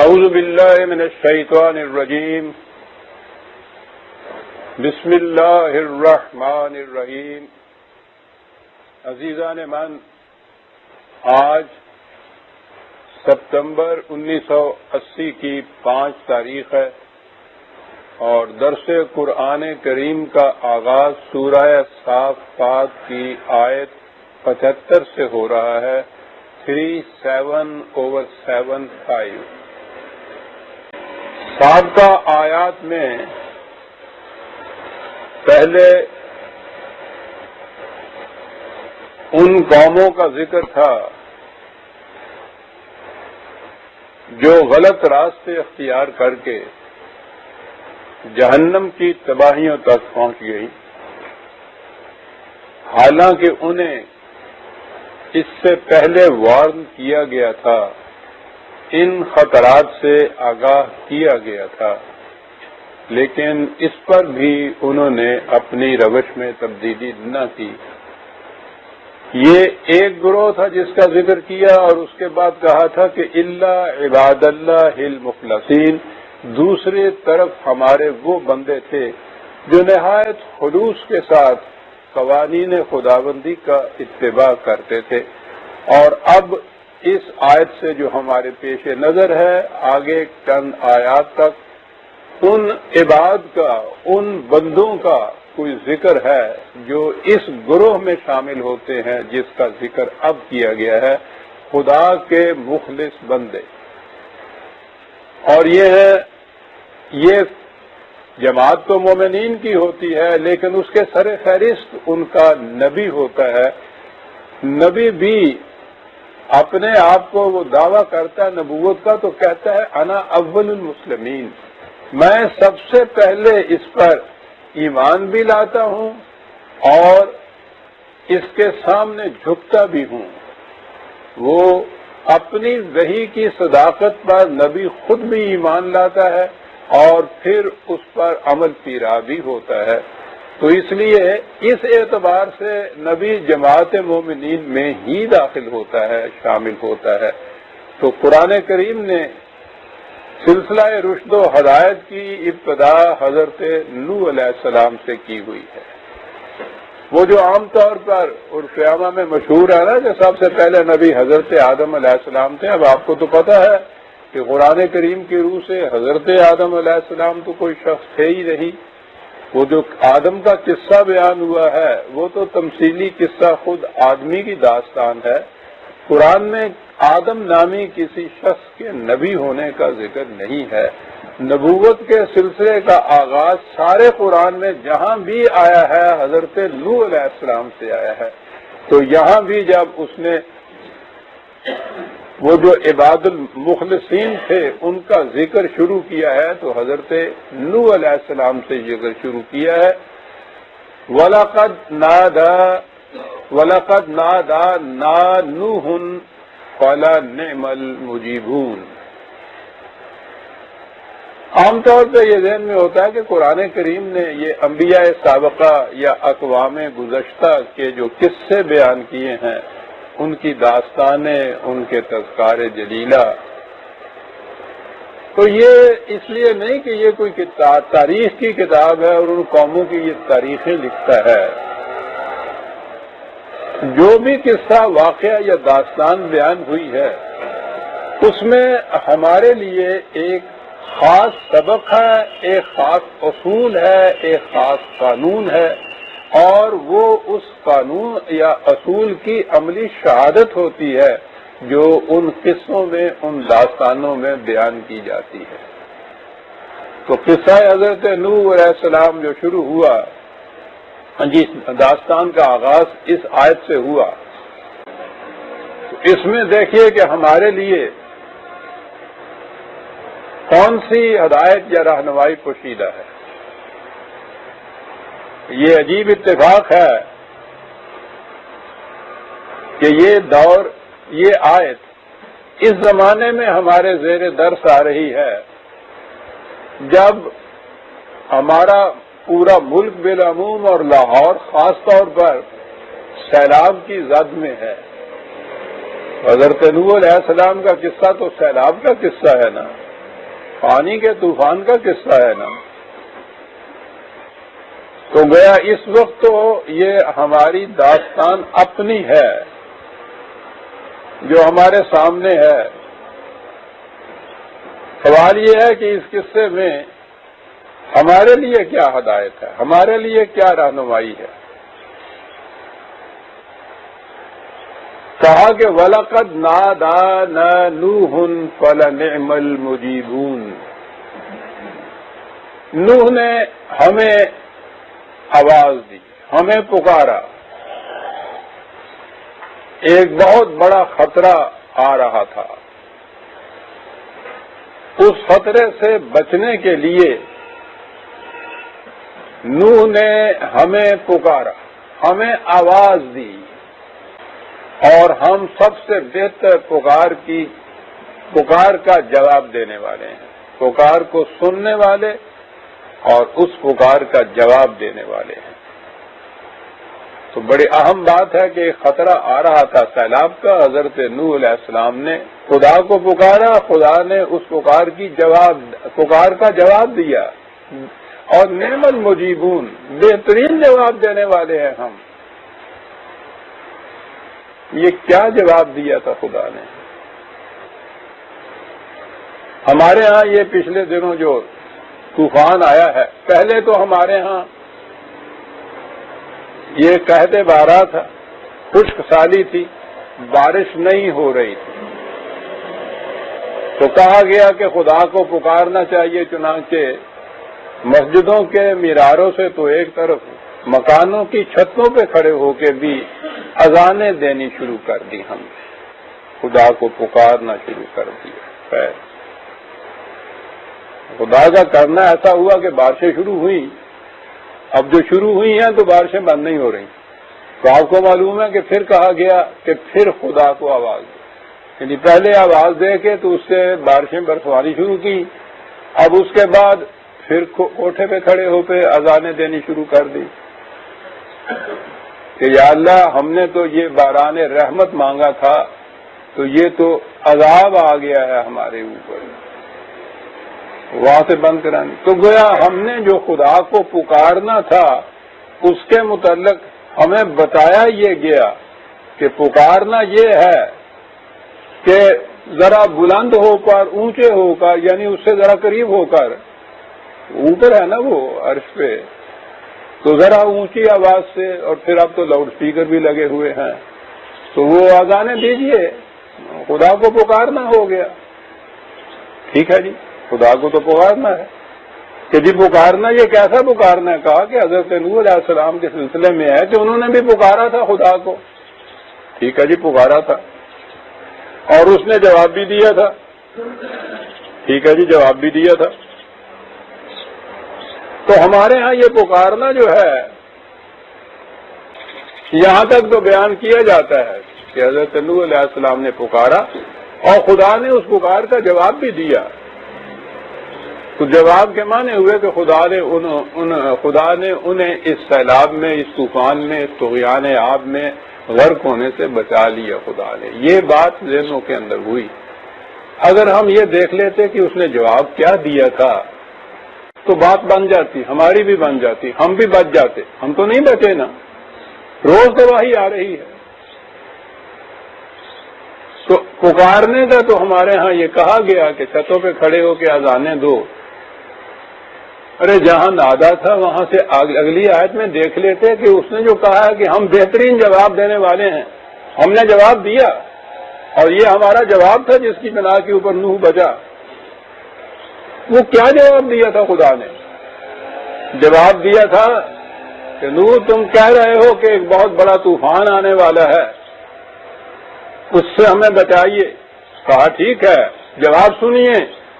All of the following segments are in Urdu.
اعوذ باللہ من الشیطان الرجیم بسم اللہ الرحمن الرحیم۔ عزیزان من، آج ستمبر 1980 کی 5 تاریخ ہے اور درس قرآن کریم کا آغاز سورہ صافات کی آیت 75 سے ہو رہا ہے، 37/75۔ سابقہ آیات میں پہلے ان قوموں کا ذکر تھا جو غلط راستے اختیار کر کے جہنم کی تباہیوں تک پہنچ گئی، حالانکہ انہیں اس سے پہلے وارن کیا گیا تھا، ان خطرات سے آگاہ کیا گیا تھا، لیکن اس پر بھی انہوں نے اپنی روش میں تبدیلی نہ کی۔ یہ ایک گروہ تھا جس کا ذکر کیا اور اس کے بعد کہا تھا کہ الا عباد اللہ المخلصین، دوسری طرف ہمارے وہ بندے تھے جو نہایت خلوص کے ساتھ قوانین خداوندی کا اتباع کرتے تھے۔ اور اب اس آیت سے جو ہمارے پیش نظر ہے آگے چند آیات تک ان عباد کا، ان بندوں کا کوئی ذکر ہے جو اس گروہ میں شامل ہوتے ہیں جس کا ذکر اب کیا گیا ہے، خدا کے مخلص بندے۔ اور یہ جماعت تو مومنین کی ہوتی ہے، لیکن اس کے سر فہرست ان کا نبی ہوتا ہے۔ نبی بھی اپنے آپ کو وہ دعویٰ کرتا ہے نبوت کا تو کہتا ہے انا اول المسلمین، میں سب سے پہلے اس پر ایمان بھی لاتا ہوں اور اس کے سامنے جھکتا بھی ہوں۔ وہ اپنی وحی کی صداقت پر نبی خود بھی ایمان لاتا ہے اور پھر اس پر عمل پیرا بھی ہوتا ہے۔ تو اس لیے اس اعتبار سے نبی جماعت مومنین میں ہی داخل ہوتا ہے، شامل ہوتا ہے۔ تو قرآن کریم نے سلسلہ رشد و ہدایت کی ابتدا حضرت نوح علیہ السلام سے کی ہوئی ہے۔ وہ جو عام طور پر عرف عامہ میں مشہور ہے نا کہ سب سے پہلے نبی حضرت آدم علیہ السلام تھے۔ اب آپ کو تو پتہ ہے کہ قرآن کریم کی روح سے حضرت آدم علیہ السلام تو کوئی شخص تھے ہی نہیں۔ وہ جو آدم کا قصہ بیان ہوا ہے وہ تو تمثیلی قصہ خود آدمی کی داستان ہے۔ قرآن میں آدم نامی کسی شخص کے نبی ہونے کا ذکر نہیں ہے۔ نبوت کے سلسلے کا آغاز سارے قرآن میں جہاں بھی آیا ہے حضرت نوح علیہ السلام سے آیا ہے۔ تو یہاں بھی جب اس نے وہ جو عباد المخلصین تھے ان کا ذکر شروع کیا ہے تو حضرت نوح علیہ السلام سے ذکر شروع کیا ہے۔ وَلَقَدْ نَادَانَا نُوحٌ فَلَنِعْمَ الْمُجِيبُونَ۔ عام طور پہ یہ ذہن میں ہوتا ہے کہ قرآن کریم نے یہ انبیاء سابقہ یا اقوام گزشتہ کے جو قصے بیان کیے ہیں، ان کی داستانیں، ان کے تذکار جلیلہ، تو یہ اس لیے نہیں کہ یہ کوئی تاریخ کی کتاب ہے اور ان قوموں کی یہ تاریخیں لکھتا ہے۔ جو بھی قصہ، واقعہ یا داستان بیان ہوئی ہے اس میں ہمارے لیے ایک خاص سبق ہے، ایک خاص اصول ہے، ایک خاص قانون ہے، اور وہ اس قانون یا اصول کی عملی شہادت ہوتی ہے جو ان قصوں میں، ان داستانوں میں بیان کی جاتی ہے۔ تو قصہ حضرت نوح علیہ السلام جو شروع ہوا، جس داستان کا آغاز اس آیت سے ہوا، تو اس میں دیکھیے کہ ہمارے لیے کون سی ہدایت یا رہنمائی پوشیدہ ہے۔ یہ عجیب اتفاق ہے کہ یہ دور، یہ آیت اس زمانے میں ہمارے زیر درس آ رہی ہے جب ہمارا پورا ملک بالعموم اور لاہور خاص طور پر سیلاب کی زد میں ہے۔ حضرت نوح علیہ السلام کا قصہ تو سیلاب کا قصہ ہے نا، پانی کے طوفان کا قصہ ہے نا. تو گویا اس وقت تو یہ ہماری داستان اپنی ہے جو ہمارے سامنے ہے. سوال یہ ہے کہ اس قصے میں ہمارے لیے کیا ہدایت ہے, ہمارے لیے کیا رہنمائی ہے. کہا کہ وَلَقَدْ نَادَانَا نُوحٌ فَلَنِعْمَ الْمُجِيبُونَ. نوح نے ہمیں آواز دی, ہمیں پکارا. ایک بہت بڑا خطرہ آ رہا تھا. اس خطرے سے بچنے کے لیے نوح نے ہمیں پکارا, ہمیں آواز دی, اور ہم سب سے بہتر پکار کا جواب دینے والے ہیں. پکار کو سننے والے اور اس پکار کا جواب دینے والے ہیں. تو بڑی اہم بات ہے کہ خطرہ آ رہا تھا سیلاب کا. حضرت نوح علیہ السلام نے خدا کو پکارا, خدا نے اس پکار کا جواب دیا, اور نعم المجیبون, بہترین جواب دینے والے ہیں ہم. یہ کیا جواب دیا تھا خدا نے؟ ہمارے ہاں یہ پچھلے دنوں جو طوفان آیا ہے, پہلے تو ہمارے ہاں یہ قحط بارہ تھا, خشک سالی تھی, بارش نہیں ہو رہی تھی. تو کہا گیا کہ خدا کو پکارنا چاہیے. چنانچہ مسجدوں کے میناروں سے تو ایک طرف مکانوں کی چھتوں پہ کھڑے ہو کے بھی اذانیں دینی شروع کر دی. ہم خدا کو پکارنا شروع کر دیا. خدا کا کرنا ایسا ہوا کہ بارشیں شروع ہوئی. اب جو شروع ہوئی ہیں تو بارشیں بند نہیں ہو رہی. تو آپ کو معلوم ہے کہ پھر کہا گیا کہ پھر خدا کو آواز دے. یعنی پہلے آواز دے کے تو اس سے بارشیں برسوانی شروع کی. اب اس کے بعد پھر کوٹھے پہ کھڑے ہو کے اذانیں دینی شروع کر دی کہ یا اللہ, ہم نے تو یہ باران رحمت مانگا تھا, تو یہ تو عذاب آ گیا ہے ہمارے اوپر, وہاں سے بند کرانی. تو گویا ہم نے جو خدا کو پکارنا تھا اس کے متعلق ہمیں بتایا یہ گیا کہ پکارنا یہ ہے کہ ذرا بلند ہو کر, اونچے ہو کر, یعنی اس سے ذرا قریب ہو کر, اوپر ہے نا وہ عرش پہ, تو ذرا اونچی آواز سے, اور پھر اب تو لاؤڈ اسپیکر بھی لگے ہوئے ہیں, تو وہ اذانیں دیجئے. خدا کو پکارنا ہو گیا. ٹھیک ہے جی, خدا کو تو پکارنا ہے. کہ جی پکارنا یہ کیسا پکارنا ہے؟ کہا کہ حضرت نوح علیہ السلام کے سلسلے میں ہے کہ انہوں نے بھی پکارا تھا خدا کو. ٹھیک ہے جی, پکارا تھا اور اس نے جواب بھی دیا تھا. ٹھیک ہے جی, جواب بھی دیا تھا. تو ہمارے ہاں یہ پکارنا جو ہے, یہاں تک تو بیان کیا جاتا ہے کہ حضرت نوح علیہ السلام نے پکارا اور خدا نے اس پکار کا جواب بھی دیا. تو جواب کے معنی ہوئے کہ خدا نے انہیں اس سیلاب میں, اس طوفان میں, اس طغیان آب میں غرق ہونے سے بچا لیا خدا نے. یہ بات ذہنوں کے اندر ہوئی. اگر ہم یہ دیکھ لیتے کہ اس نے جواب کیا دیا تھا تو بات بن جاتی, ہماری بھی بن جاتی, ہم بھی بچ جاتے. ہم تو نہیں بچے نا, روز تباہی آ رہی ہے. تو پکارنے کا تو ہمارے ہاں یہ کہا گیا کہ چھتوں پہ کھڑے ہو کے اذانیں دو. ارے جہاں نادا تھا وہاں سے اگلی آیت میں دیکھ لیتے کہ اس نے جو کہا ہے کہ ہم بہترین جواب دینے والے ہیں, ہم نے جواب دیا, اور یہ ہمارا جواب تھا جس کی بنا کے اوپر نوح بچا. وہ کیا جواب دیا تھا خدا نے؟ جواب دیا تھا کہ نوح تم کہہ رہے ہو کہ ایک بہت بڑا طوفان آنے والا ہے, اس سے ہمیں بچائیے. کہا ٹھیک ہے, جواب سنیے.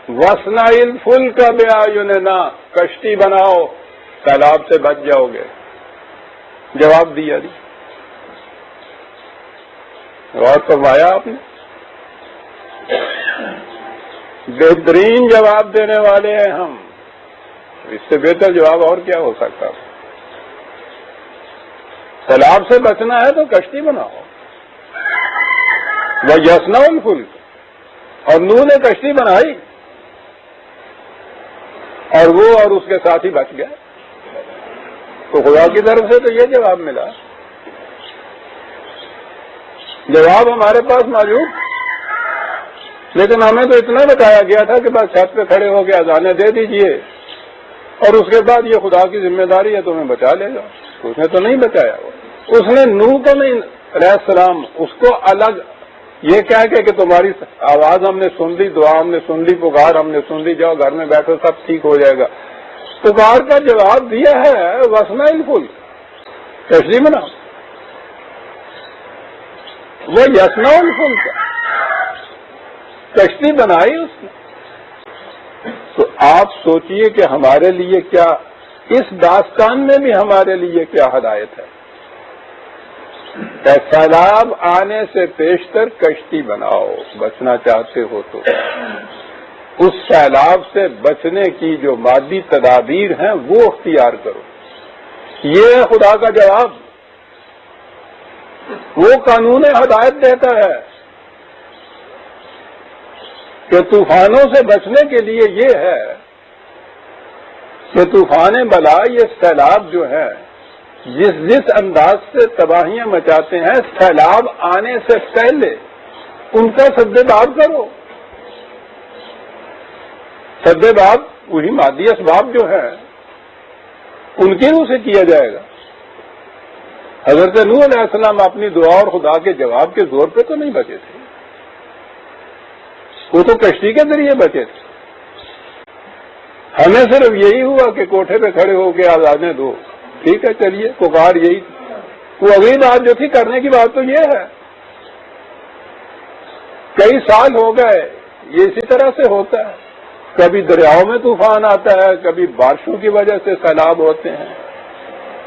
وَاصْنَعِ الْفُلْكَ بِأَعْيُنِنَا, کشتی بناؤ, سیلاب سے بچ جاؤ گے. جواب دیا جی, غور فرمایا آپ نے؟ بہترین جواب دینے والے ہیں ہم. اس سے بہتر جواب اور کیا ہو سکتا؟ سیلاب سے بچنا ہے تو کشتی بناؤ. وَيَصْنَعُ الْفُلْكَ, اور نوح نے کشتی بنائی. اور وہ اور اس کے ساتھ ہی بچ گئے. تو خدا کی طرف سے تو یہ جواب ملا. جواب ہمارے پاس موجود، لیکن ہمیں تو اتنا بتایا گیا تھا کہ بس چھت پہ کھڑے ہو کے اذانیں دے دیجئے اور اس کے بعد یہ خدا کی ذمہ داری ہے تمہیں بچا لے گا. اس نے تو نہیں بچایا. اس نے نوح کو نہیں علیہ السلام اس کو الگ یہ کہہ کے کہ تمہاری آواز ہم نے سن لی، دعا ہم نے سن لی، پکار ہم نے سن لی، جاؤ گھر میں بیٹھو سب ٹھیک ہو جائے گا. پکار کا جواب دیا ہے وسنا الفل، کشتی بناؤ. وہ یسنا الفل کا کشتی بنائی اس نے. تو آپ سوچئے کہ ہمارے لیے کیا اس داستان میں بھی ہمارے لیے کیا ہدایت ہے. سیلاب آنے سے پیشتر کشتی بناؤ بچنا چاہتے ہو تو. اس سیلاب سے بچنے کی جو مادی تدابیر ہیں وہ اختیار کرو. یہ ہے خدا کا جواب. وہ قانون ہدایت دیتا ہے کہ طوفانوں سے بچنے کے لیے یہ ہے کہ طوفان بلا یہ سیلاب جو ہے جس انداز سے تباہیاں مچاتے ہیں، سیلاب آنے سے پہلے ان کا سدباب کرو. سدباب وہی مادی اسباب جو ہے ان کی روح سے کیا جائے گا. حضرت نوح علیہ السلام اپنی دعا اور خدا کے جواب کے زور پہ تو نہیں بچے تھے، وہ تو کشتی کے ذریعے بچے تھے. ہمیں صرف یہی ہوا کہ کوٹھے پہ کھڑے ہو کے آزادیں دو، ٹھیک ہے چلیے پکار یہی. وہ اگلی بات جو تھی کرنے کی بات تو یہ ہے. کئی سال ہو گئے یہ اسی طرح سے ہوتا ہے. کبھی دریاؤں میں طوفان آتا ہے، کبھی بارشوں کی وجہ سے سیلاب ہوتے ہیں.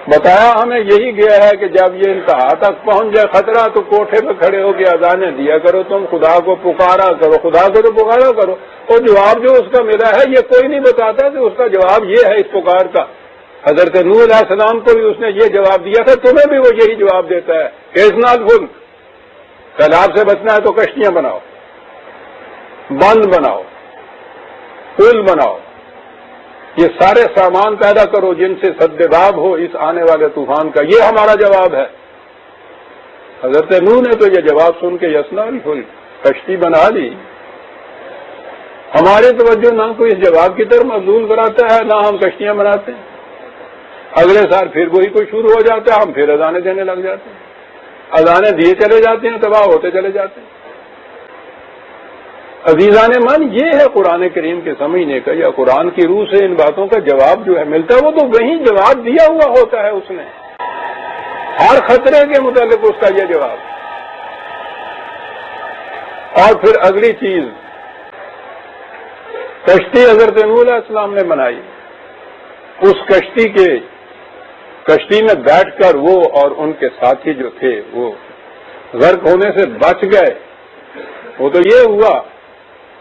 بتایا ہمیں یہی گیا ہے کہ جب یہ انتہا تک پہنچ جائے خطرہ تو کوٹھے پہ کھڑے ہو کے اذانیں دیا کرو، تم خدا کو پکارا کرو، خدا کو تو پکارا کرو. اور جواب جو اس کا ملا ہے یہ کوئی نہیں بتاتا کہ اس کا جواب یہ ہے اس پکار کا. حضرت نوح علیہ السلام کو بھی اس نے یہ جواب دیا تھا، تمہیں بھی وہ یہی جواب دیتا ہے کہ اسناد فلک، سیلاب سے بچنا ہے تو کشتیاں بناؤ، بند بناؤ، پل بناؤ، یہ سارے سامان پیدا کرو جن سے سدباب ہو اس آنے والے طوفان کا. یہ ہمارا جواب ہے. حضرت نوح نے تو یہ جواب سن کے یسنا الفلک کشتی بنا لی. ہماری توجہ نہ کوئی اس جواب کی طرف مبذول کراتا ہے نہ ہم کشتیاں بناتے ہیں. اگلے سال پھر وہی کوئی شروع ہو جاتا ہے، ہم پھر اذانیں دینے لگ جاتے ہیں. اذانیں دیے چلے جاتے ہیں، تباہ ہوتے چلے جاتے ہیں. عزیزان من، یہ ہے قرآن کریم کے سمجھنے کا، یا قرآن کی روح سے ان باتوں کا جواب جو ہے ملتا ہے وہ تو وہی جواب دیا ہوا ہوتا ہے. اس نے ہر خطرے کے متعلق اس کا یہ جواب. اور پھر اگلی چیز، کشتی حضرت نوح علیہ السلام نے بنائی. اس کشتی میں بیٹھ کر وہ اور ان کے ساتھی جو تھے وہ غرق ہونے سے بچ گئے. وہ تو یہ ہوا،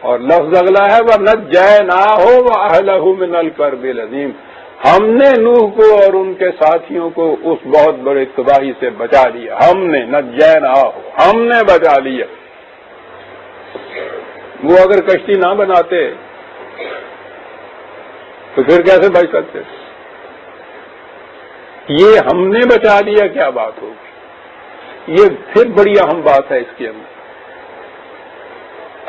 اور لفظ اگلا ہے وَنَجَّيْنَاهُ وَأَهْلَهُ مِنَ الْكَرْبِ الْعَظِيمِ. ہم نے نوح کو اور ان کے ساتھیوں کو اس بہت بڑے تباہی سے بچا لیا. ہم نے نَجَّيْنَاهُ، ہم نے بچا لیا. وہ اگر کشتی نہ بناتے تو پھر کیسے بچ سکتے؟ یہ ہم نے بچا لیا کیا بات ہوگی؟ یہ پھر بڑی اہم بات ہے اس کے اندر.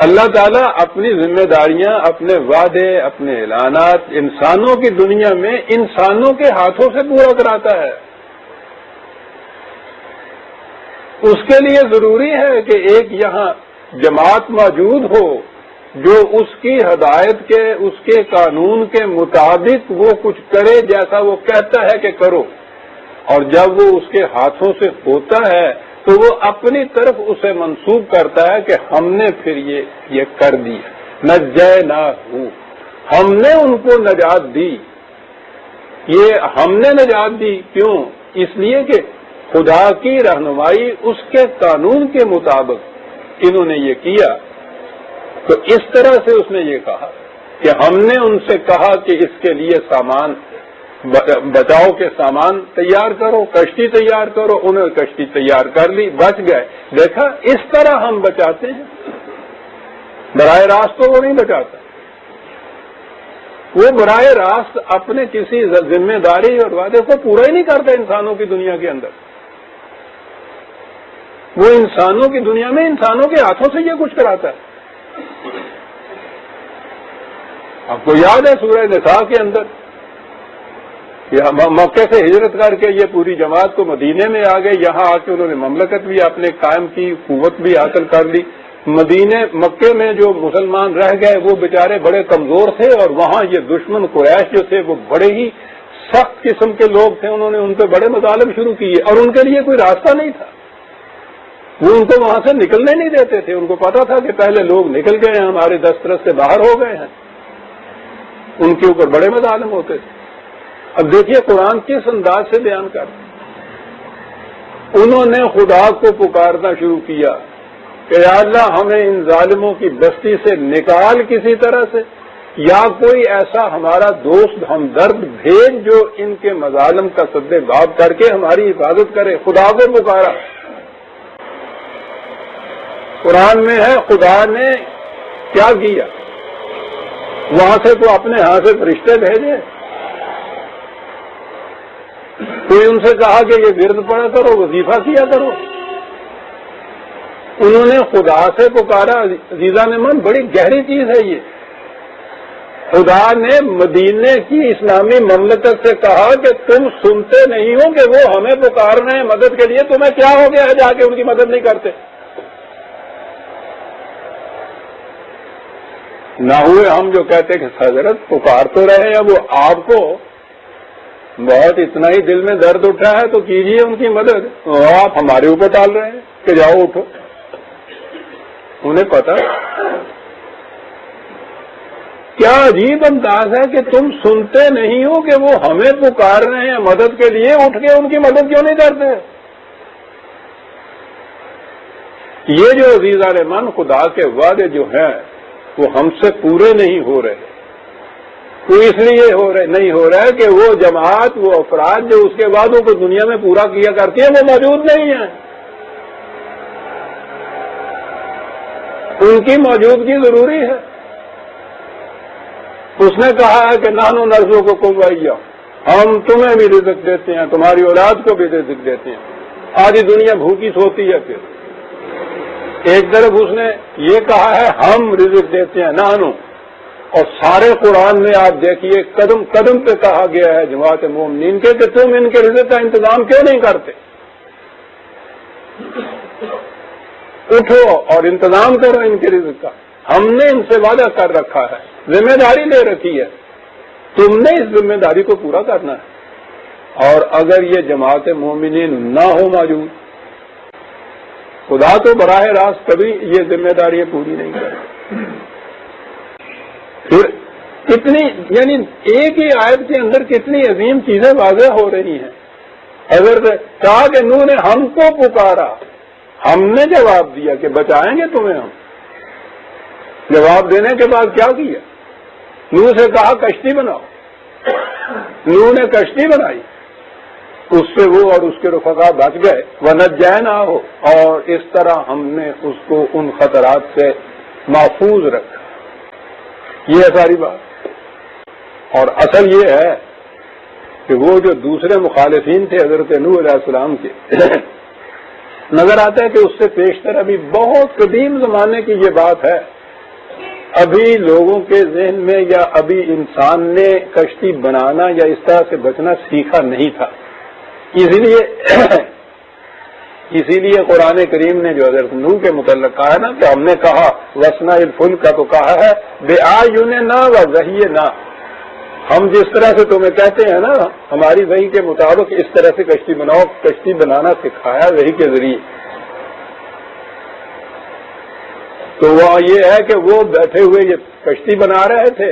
اللہ تعالیٰ اپنی ذمہ داریاں، اپنے وعدے، اپنے اعلانات انسانوں کی دنیا میں انسانوں کے ہاتھوں سے پورا کراتا ہے. اس کے لیے ضروری ہے کہ ایک یہاں جماعت موجود ہو جو اس کی ہدایت کے، اس کے قانون کے مطابق وہ کچھ کرے جیسا وہ کہتا ہے کہ کرو. اور جب وہ اس کے ہاتھوں سے ہوتا ہے تو وہ اپنی طرف اسے منسوب کرتا ہے کہ ہم نے پھر یہ کر دیا. نجیناہ، ہم نے ان کو نجات دی. یہ ہم نے نجات دی کیوں؟ اس لیے کہ خدا کی رہنمائی اس کے قانون کے مطابق انہوں نے یہ کیا. تو اس طرح سے اس نے یہ کہا کہ ہم نے ان سے کہا کہ اس کے لیے سامان، بچاؤ کے سامان تیار کرو، کشتی تیار کرو. انہوں نے کشتی تیار کر لی، بچ گئے. دیکھا اس طرح ہم بچاتے ہیں، براہ راست تو وہ نہیں بچاتا. وہ براہ راست اپنے کسی ذمہ داری اور وعدے کو پورا ہی نہیں کرتا انسانوں کی دنیا کے اندر. وہ انسانوں کی دنیا میں انسانوں کے ہاتھوں سے یہ کچھ کراتا ہے. آپ کو یاد ہے سورہ نساء کے اندر مکے سے ہجرت کر کے یہ پوری جماعت کو مدینے میں آ گئے. یہاں آ کے انہوں نے مملکت بھی آپ نے قائم کی, قوت بھی حاصل کر لی. مکے میں جو مسلمان رہ گئے وہ بیچارے بڑے کمزور تھے, اور وہاں یہ دشمن قریش جو تھے وہ بڑے ہی سخت قسم کے لوگ تھے. انہوں نے ان پہ بڑے مظالم شروع کیے, اور ان کے لیے کوئی راستہ نہیں تھا. وہ ان کو وہاں سے نکلنے نہیں دیتے تھے. ان کو پتا تھا کہ پہلے لوگ نکل گئے ہیں, ہمارے دسترس سے باہر ہو گئے ہیں. ان کے اوپر بڑے مظالم ہوتے تھے. اب دیکھیے قرآن کس انداز سے بیان کرتے. انہوں نے خدا کو پکارنا شروع کیا کہ یا اللہ ہمیں ان ظالموں کی بستی سے نکال کسی طرح سے, یا کوئی ایسا ہمارا دوست ہمدرد بھیج جو ان کے مظالم کا سد باب کر کے ہماری حفاظت کرے. خدا کو پکارا. قرآن میں ہے خدا نے کیا کیا, وہاں سے تو اپنے ہاں سے فرشتے بھیجے. کوئی ان سے کہا کہ یہ ورد پڑھا کرو, وظیفہ کیا کرو. انہوں نے خدا سے پکارا. عزیزان من بڑی گہری چیز ہے یہ. خدا نے مدینے کی اسلامی مملکت سے کہا کہ تم سنتے نہیں ہو کہ وہ ہمیں پکار رہے ہیں مدد کے لیے, تمہیں کیا ہو گیا ہے جا کے ان کی مدد نہیں کرتے. نہ ہوئے ہم جو کہتے کہ حضرت پکار تو رہے ہیں, وہ آپ کو بہت اتنا ہی دل میں درد اٹھا ہے تو کیجیے ان کی مدد. آپ ہمارے اوپر ڈال رہے ہیں کہ جاؤ اٹھو. انہیں پتا کیا عجیب انداز ہے کہ تم سنتے نہیں ہو کہ وہ ہمیں پکار رہے ہیں مدد کے لیے, اٹھ کے ان کی مدد کیوں نہیں کرتے. یہ جو عزیزان من خدا کے وعدے جو ہیں وہ ہم سے پورے نہیں ہو رہے. وہ اس لیے نہیں ہو رہا ہے کہ وہ جماعت, وہ افراد جو اس کے وعدوں کو دنیا میں پورا کیا کرتی ہیں وہ موجود نہیں ہیں. ان کی موجودگی ضروری ہے. اس نے کہا ہے کہ نانو نرزوں کو قویہ, ہم تمہیں بھی رزق دیتے ہیں, تمہاری اولاد کو بھی رزق دیتے ہیں. آدھی دنیا بھوکی سوتی ہے. پھر ایک طرف اس نے یہ کہا ہے ہم رزق دیتے ہیں نانو, اور سارے قرآن میں آپ دیکھیے قدم قدم پہ کہا گیا ہے جماعت مومنین کے کہ تم ان کے رزق کا انتظام کیوں نہیں کرتے. اٹھو اور انتظام کرو ان کے رزق کا. ہم نے ان سے وعدہ کر رکھا ہے, ذمہ داری لے رکھی ہے, تم نے اس ذمہ داری کو پورا کرنا ہے. اور اگر یہ جماعت مومنین نہ ہو موجود, خدا تو براہ راست کبھی یہ ذمہ داریاں پوری نہیں کرے. پھر کتنی یعنی ایک ہی آیت کے اندر کتنی عظیم چیزیں واضح ہو رہی ہیں. اگر کہا کہ نوح نے ہم کو پکارا, ہم نے جواب دیا کہ بچائیں گے تمہیں ہم. جواب دینے کے بعد کیا کیا؟ نوح سے کہا کشتی بناؤ. نوح نے کشتی بنائی, اس سے وہ اور اس کے رفقا بچ گئے. ونجینا ہو, اور اس طرح ہم نے اس کو ان خطرات سے محفوظ رکھا. یہ ہے ساری بات. اور اصل یہ ہے کہ وہ جو دوسرے مخالفین تھے حضرت نوح علیہ السلام کے, نظر آتا ہے کہ اس سے پیشتر ابھی بہت قدیم زمانے کی یہ بات ہے. ابھی لوگوں کے ذہن میں یا ابھی انسان نے کشتی بنانا یا اس طرح سے بچنا سیکھا نہیں تھا. اسی لیے قرآن کریم نے جو حضرت نوح کے متعلق کہا ہے نا کہ ہم نے کہا وسنا الفلک کا تو کہا ہے بے آیوننا و وحینا, ہم جس طرح سے تمہیں کہتے ہیں نا ہماری وحی کے مطابق اس طرح سے کشتی بناؤ, کشتی بنانا سکھایا وحی کے ذریعے. تو وہ یہ ہے کہ وہ بیٹھے ہوئے یہ کشتی بنا رہے تھے,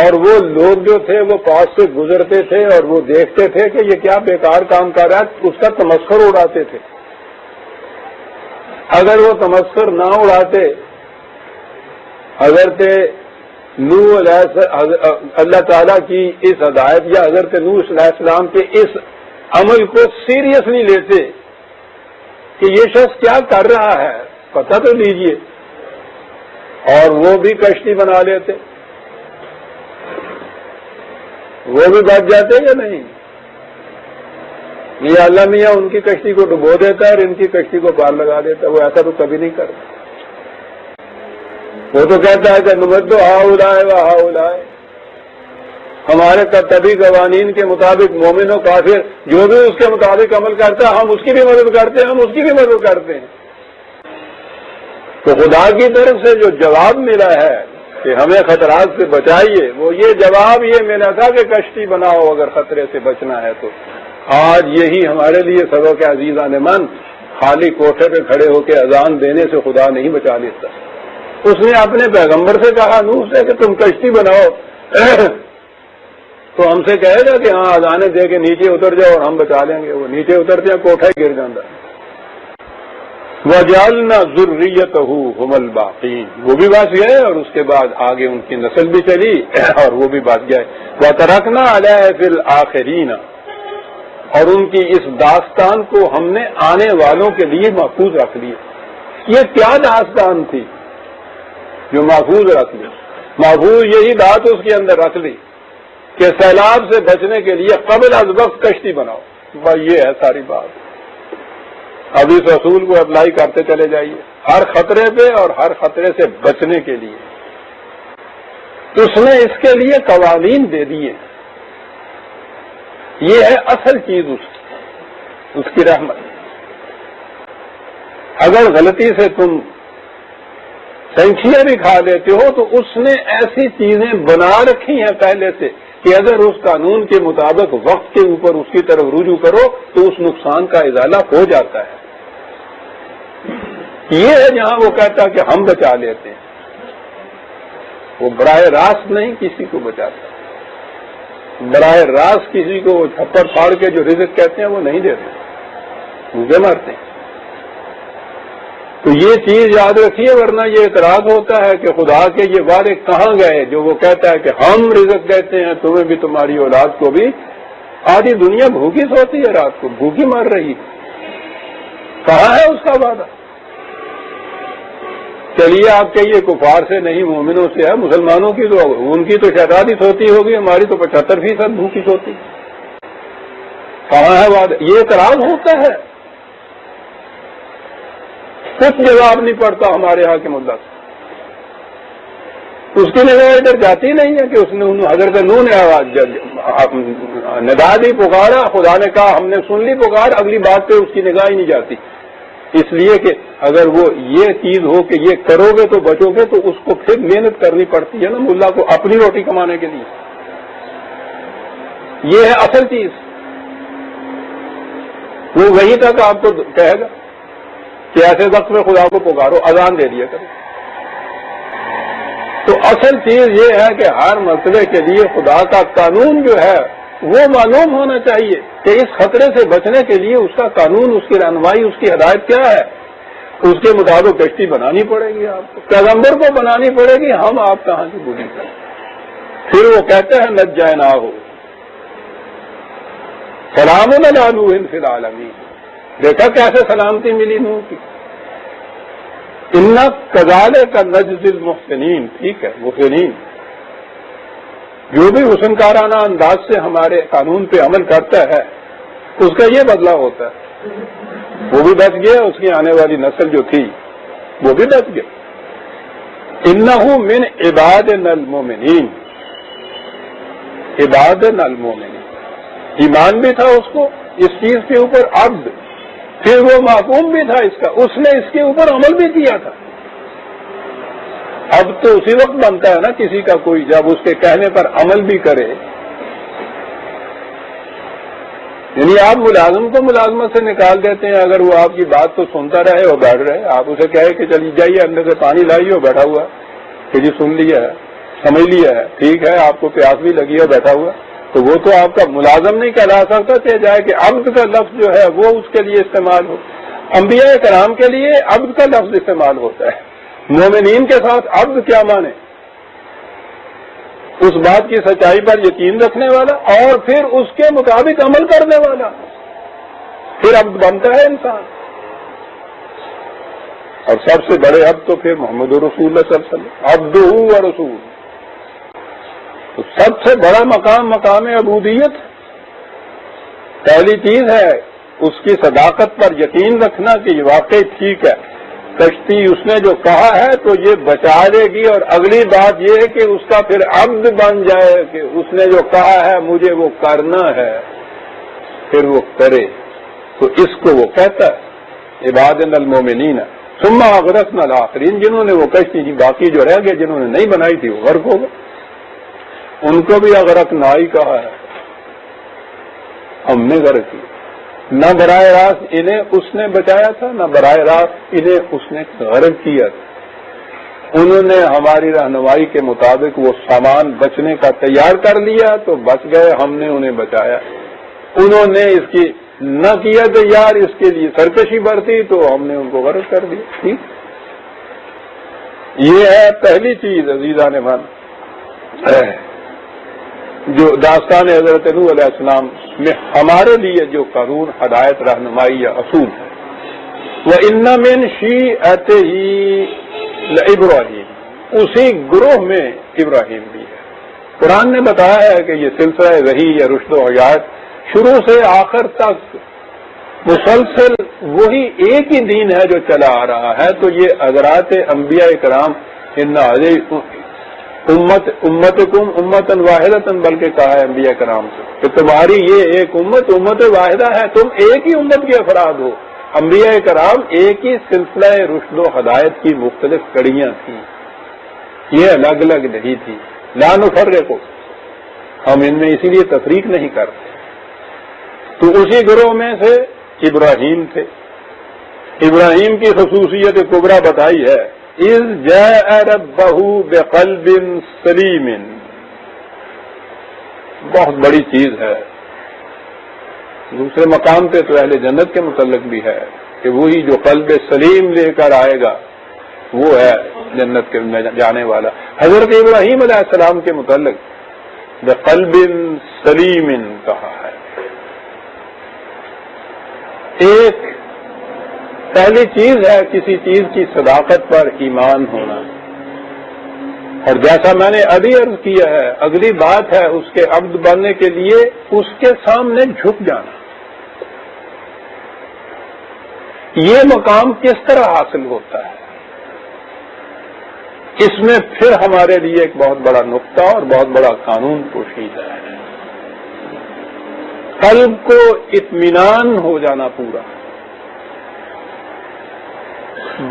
اور وہ لوگ جو تھے وہ پاس سے گزرتے تھے اور وہ دیکھتے تھے کہ یہ کیا بیکار کام کر رہا ہے, اس کا تمسخر اڑاتے تھے. اگر وہ تمسخر نہ اڑاتے, حضرت نوح اللہ تعالیٰ کی اس ہدایت یا حضرت نوح علیہ السلام کے اس عمل کو سیریسلی لیتے کہ یہ شخص کیا کر رہا ہے پتہ تو لیجئے, اور وہ بھی کشتی بنا لیتے. وہ بھی بچ جاتے یا نہیں؟ یہ اللہ میاں ان کی کشتی کو ڈبو دیتا ہے اور ان کی کشتی کو پار لگا دیتا ہے، وہ ایسا تو کبھی نہیں کرتا۔ وہ تو کہتا ہے کہ نمدو ہاؤلائے و ہاؤلائے، ہمارے طبی قوانین کے مطابق مومن و کافر جو بھی اس کے مطابق عمل کرتا ہے ہم اس کی بھی مدد کرتے ہیں، ہم اس کی بھی مدد کرتے ہیں۔ تو خدا کی طرف سے جو جواب ملا ہے کہ ہمیں خطرات سے بچائیے، وہ یہ جواب یہ ملا تھا کہ کشتی بناؤ اگر خطرے سے بچنا ہے تو۔ آج یہی ہمارے لیے سبق ہے عزیزان من، خالی کوٹھے پہ کھڑے ہو کے اذان دینے سے خدا نہیں بچا لیتا۔ اس نے اپنے پیغمبر سے کہا نوح سے کہ تم کشتی بناؤ، تو ہم سے کہے گا کہ ہاں اذانیں دے کے نیچے اتر جاؤ اور ہم بچا لیں گے؟ وہ نیچے اترتے ہیں کوٹھا ہی گر جاتا۔ وَجَعَلْنَا ذُرِّيَّتَهُ هُمُ الْبَاقِينَ، وہ بھی بچ گئے اور اس کے بعد آگے ان کی نسل بھی چلی اور وہ بھی بچ گئے۔ وَتَرَكْنَا عَلَيْهِ فِي الْآخِرِينَ، اور ان کی اس داستان کو ہم نے آنے والوں کے لیے محفوظ رکھ لیا۔ یہ کیا داستان تھی جو محفوظ رکھ لی؟ محفوظ یہی بات اس کے اندر رکھ لی کہ سیلاب سے بچنے کے لیے قبل از وقت کشتی بناؤ، بھائی یہ ہے ساری بات۔ اب اس اصول کو اپلائی کرتے چلے جائیے ہر خطرے پہ اور ہر خطرے سے بچنے کے لیے۔ اس نے اس کے لیے قوانین دے دیے، یہ ہے اصل چیز اس کی رحمت۔ اگر غلطی سے تم سینکھیاں بھی کھا لیتے ہو تو اس نے ایسی چیزیں بنا رکھی ہیں پہلے سے کہ اگر اس قانون کے مطابق وقت کے اوپر اس کی طرف رجوع کرو تو اس نقصان کا ازالہ ہو جاتا ہے۔ یہ ہے جہاں وہ کہتا کہ ہم بچا لیتے ہیں، وہ براہ راست نہیں کسی کو بچاتا، براہ راست کسی کو وہ چھپڑ پھاڑ کے جو رزق کہتے ہیں وہ نہیں دیتے، بھوکے مارتے ہیں۔ تو یہ چیز یاد رکھیے، ورنہ یہ اعتراض ہوتا ہے کہ خدا کے یہ وعدے کہاں گئے جو وہ کہتا ہے کہ ہم رزق دیتے ہیں تمہیں بھی تمہاری اولاد کو بھی۔ آدھی دنیا بھوکی سوتی ہے، رات کو بھوکی مار رہی ہے، کہاں ہے اس کا وعدہ؟ چلیے آپ کہیے کفار سے نہیں مومنوں سے ہے، مسلمانوں کی تو ان کی تو شاید ہی سوتی ہوگی، ہماری تو 75% بھوکی سوتی۔ کہاں ہے وعدہ؟ یہ اعتراض ہوتا ہے، کچھ جواب نہیں پڑتا ہمارے یہاں کے مدعا سے۔ اس کی نگاہ ادھر جاتی نہیں ہے کہ اس نے حضرت نوح نے آواز ندا دی، پکارا، خدا نے کہا ہم نے سن لی پکار، اگلی بات پہ اس کی نگاہ ہی نہیں جاتی۔ اس لیے کہ اگر وہ یہ چیز ہو کہ یہ کرو گے تو بچو گے تو اس کو پھر محنت کرنی پڑتی ہے نا ملا کو اپنی روٹی کمانے کے لیے۔ یہ ہے اصل چیز، وہ وہیں تک آپ کو کہے گا کہ ایسے وقت میں خدا کو پکارو، اذان دے دیا کرو۔ تو اصل چیز یہ ہے کہ ہر مرتبے کے لیے خدا کا قانون جو ہے وہ معلوم ہونا چاہیے کہ اس خطرے سے بچنے کے لیے اس کا قانون، اس کی رہنمائی، اس کی ہدایت کیا ہے۔ اس کے مطابق کشتی بنانی پڑے گی، آپ کو پیغمبر کو بنانی پڑے گی، ہم آپ کہاں سے بولیں گے؟ پھر وہ کہتے ہیں نجائے نہ ہو سلام علی نوح فی العالمین۔ دیکھا کیسے سلامتی ملی نوح کی؟ انا کذالک نجزی المحسنین، ٹھیک ہے، محسنین جو بھی حسنکارانہ انداز سے ہمارے قانون پہ عمل کرتا ہے اس کا یہ بدلہ ہوتا ہے۔ وہ بھی بچ گیا، اس کی آنے والی نسل جو تھی وہ بھی بچ گیا۔ انہ من عبادنا المؤمنین، عبادنا المؤمنین، ایمان بھی تھا اس کو اس چیز کے اوپر، عبد، پھر وہ معقوم بھی تھا اس کا، اس نے اس کے اوپر عمل بھی کیا تھا۔ اب تو اسی وقت بنتا ہے نا کسی کا کوئی جب اس کے کہنے پر عمل بھی کرے۔ یعنی آپ ملازم کو ملازمت سے نکال دیتے ہیں اگر وہ آپ کی بات تو سنتا رہے اور بیٹھ رہے، آپ اسے کہے کہ چلی جائیے اندر سے پانی لائیے اور بیٹھا ہوا کہ جی سن لیا ہے، سمجھ لیا ہے، ٹھیک ہے، آپ کو پیاس بھی لگی ہے بیٹھا ہوا، تو وہ تو آپ کا ملازم نہیں کہلا سکتا کہ جائے کہ عبد کا لفظ جو ہے وہ اس کے لیے استعمال ہو۔ انبیاء کرام کے لیے عبد کا لفظ استعمال ہوتا ہے، مومنین کے ساتھ عبد کیا مانے؟ اس بات کی سچائی پر یقین رکھنے والا اور پھر اس کے مطابق عمل کرنے والا، پھر عبد بنتا ہے انسان۔ اور سب سے بڑے عبد تو پھر محمد رسول اللہ صلی اللہ علیہ وسلم، عبدہ و رسول۔ تو سب سے بڑا مقام عبودیت پہلی چیز ہے اس کی صداقت پر یقین رکھنا کہ یہ واقعی ٹھیک ہے، کشتی اس نے جو کہا ہے تو یہ بچا لے گی، اور اگلی بات یہ ہے کہ اس کا پھر عبد بن جائے کہ اس نے جو کہا ہے مجھے وہ کرنا ہے، پھر وہ کرے. تو اس کو وہ کہتا ہے عبادنا المومنین ثم اغرقنا الاخرین. جنہوں نے وہ کشتی کی باقی جو رہ گئے جنہوں نے نہیں بنائی تھی وہ غرق ہو گئے، ان کو بھی اغرقنا ہی کہا ہے، ہم نے غرق کی. نہ براہ راست انہیں اس نے بچایا تھا، نہ براہ راست انہیں اس نے غرق کیا تھا. انہوں نے ہماری رہنمائی کے مطابق وہ سامان بچنے کا تیار کر لیا تو بچ گئے، ہم نے انہیں بچایا. انہوں نے اس کی نہ کیا تیار، اس کے لیے سرکشی برتی تو ہم نے ان کو غرق کر دیا. ٹھیک، یہ ہے پہلی چیز عزیزان من، جو داستان حضرت نوح علیہ السلام میں ہمارے لیے جو قانون، ہدایت، رہنمائی یا اصول ہے. وَإِنَّ مِن شِيعَتِهِ لَإِبْرَاهِيمَ، اسی گروہ میں ابراہیم بھی ہے. قرآن نے بتایا ہے کہ یہ سلسلہ وحی یا رشد و ہدایت شروع سے آخر تک مسلسل وہی ایک ہی دین ہے جو چلا آ رہا ہے. تو یہ حضرات انبیاء کرام ان امتکم امتن واحدتن، بلکہ کہا ہے انبیاء کرام سے کہ تمہاری یہ ایک امت واحدہ ہے، تم ایک ہی امت کے افراد ہو. انبیاء کرام ایک ہی سلسلہ رشد و ہدایت کی مختلف کڑیاں تھیں، یہ الگ الگ نہیں تھی. لا نفرق، ہم ان میں اسی لیے تفریق نہیں کرتے. تو اسی گروہ میں سے ابراہیم تھے. ابراہیم کی خصوصیت کبریٰ بتائی ہے، اذ جاء ربہ بقلب سلیم. بہت بڑی چیز ہے. دوسرے مقام پہ تو اہل جنت کے متعلق بھی ہے کہ وہی جو قلب سلیم لے کر آئے گا وہ ہے جنت کے جانے والا. حضرت ابراہیم علیہ السلام کے متعلق بقلب سلیم کہا ہے. ایک پہلی چیز ہے کسی چیز کی صداقت پر ایمان ہونا، اور جیسا میں نے ابھی عرض کیا ہے اگلی بات ہے اس کے عبد بننے کے لیے اس کے سامنے جھک جانا. یہ مقام کس طرح حاصل ہوتا ہے، اس میں پھر ہمارے لیے ایک بہت بڑا نقطہ اور بہت بڑا قانون پوشیدہ ہے. قلب کو اطمینان ہو جانا پورا.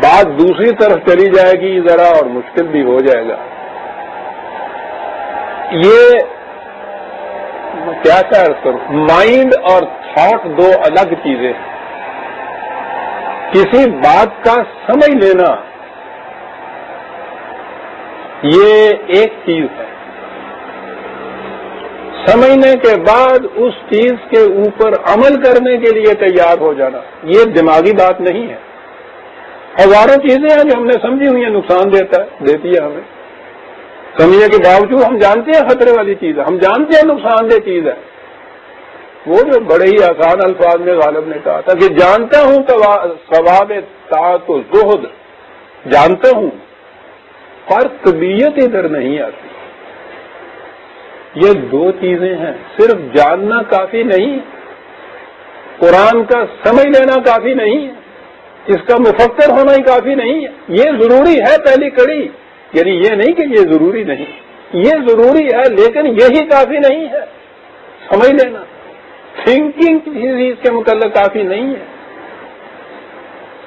بات دوسری طرف چلی جائے گی ذرا اور مشکل بھی ہو جائے گا. یہ کیا عرض کروں، مائنڈ اور تھاٹ دو الگ چیزیں ہیں. کسی بات کا سمجھ لینا یہ ایک چیز ہے، سمجھنے کے بعد اس چیز کے اوپر عمل کرنے کے لیے تیار ہو جانا یہ دماغی بات نہیں ہے. ہزاروں چیزیں ہیں جو ہم نے سمجھی ہوئی ہیں نقصان دیتی ہے ہمیں، سمجھنے کے باوجود ہم جانتے ہیں خطرے والی چیز ہے، ہم جانتے ہیں نقصان دہ چیز ہے. وہ جو بڑے ہی آسان الفاظ میں غالب نے کہا تھا کہ جانتا ہوں ثواب طاعت و زہد، جانتا ہوں پر طبیعت ادھر نہیں آتی. یہ دو چیزیں ہیں. صرف جاننا کافی نہیں، قرآن کا سمجھ لینا کافی نہیں ہے، اس کا مفکر ہونا ہی کافی نہیں ہے. یہ ضروری ہے پہلی کڑی، یعنی یہ نہیں کہ یہ ضروری نہیں، یہ ضروری ہے لیکن یہی کافی نہیں ہے. سمجھ لینا، تھنکنگ کسی چیز کے متعلق کافی نہیں ہے.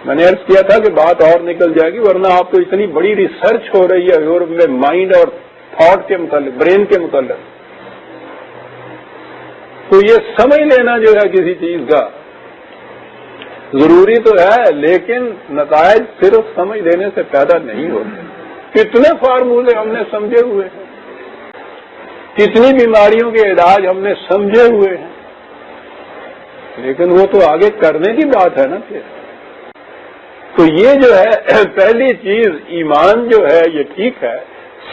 میں نے عرض کیا تھا کہ بات اور نکل جائے گی، ورنہ آپ کو اتنی بڑی ریسرچ ہو رہی ہے یورپ میں مائنڈ اور تھاٹ کے متعلق، برین کے متعلق. تو یہ سمجھ لینا جو ہے کسی چیز کا ضروری تو ہے، لیکن نتائج صرف سمجھ لینے سے پیدا نہیں ہوتے. کتنے فارمولے ہم نے سمجھے ہوئے ہیں، کتنی بیماریوں کے علاج ہم نے سمجھے ہوئے ہیں، لیکن وہ تو آگے کرنے کی بات ہے نا. پھر تو یہ جو ہے پہلی چیز ایمان جو ہے یہ ٹھیک ہے،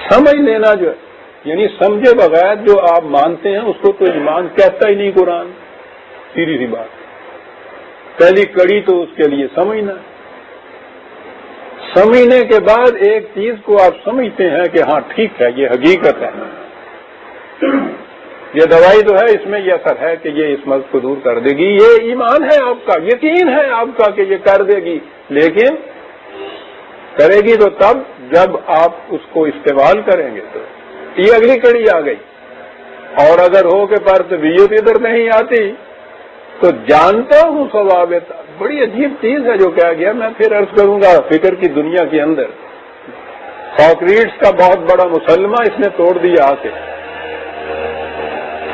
سمجھ لینا جو ہے یعنی سمجھے بغیر جو آپ مانتے ہیں اس کو تو ایمان کہتا ہی نہیں قرآن. سیدھی سی بات، پہلی کڑی تو اس کے لیے سمجھنا. سمجھنے کے بعد ایک چیز کو آپ سمجھتے ہیں کہ ہاں ٹھیک ہے یہ حقیقت ہے، یہ دوائی تو ہے، اس میں یہ اثر ہے کہ یہ اس مرض کو دور کر دے گی، یہ ایمان ہے آپ کا، یقین ہے آپ کا کہ یہ کر دے گی، لیکن کرے گی تو تب جب آپ اس کو استعمال کریں گے۔ تو یہ اگلی کڑی آ گئی۔ اور اگر ہو کہ پر طبیعت ادھر نہیں آتی تو جانتا ہوں ثواب۔ بڑی عجیب چیز ہے جو کہا گیا، میں پھر عرض کروں گا فکر کی دنیا کے اندر سوکریٹس کا بہت بڑا مسلمہ اس نے توڑ دیا آ کے۔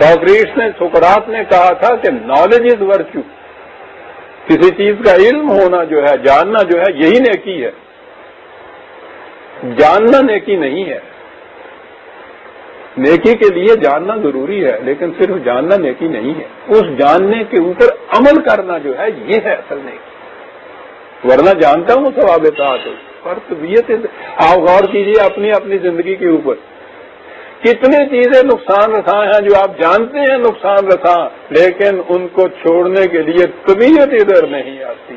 سوکریٹس نے، سقراط نے کہا تھا کہ نالج از ورچو، کسی چیز کا علم ہونا جو ہے، جاننا جو ہے، یہی نیکی ہے، جاننا نیکی نہیں ہے۔ نیکی کے لیے جاننا ضروری ہے، لیکن صرف جاننا نیکی نہیں ہے، اس جاننے کے اوپر عمل کرنا جو ہے یہ ہے اصل نیکی۔ ورنہ جانتا ہوں ثواب طاعت پر طبیعت۔ آپ غور کیجیے اپنی اپنی زندگی کے اوپر، کتنی چیزیں نقصان رساں ہیں جو آپ جانتے ہیں نقصان رساں، لیکن ان کو چھوڑنے کے لیے طبیعت ادھر نہیں آتی۔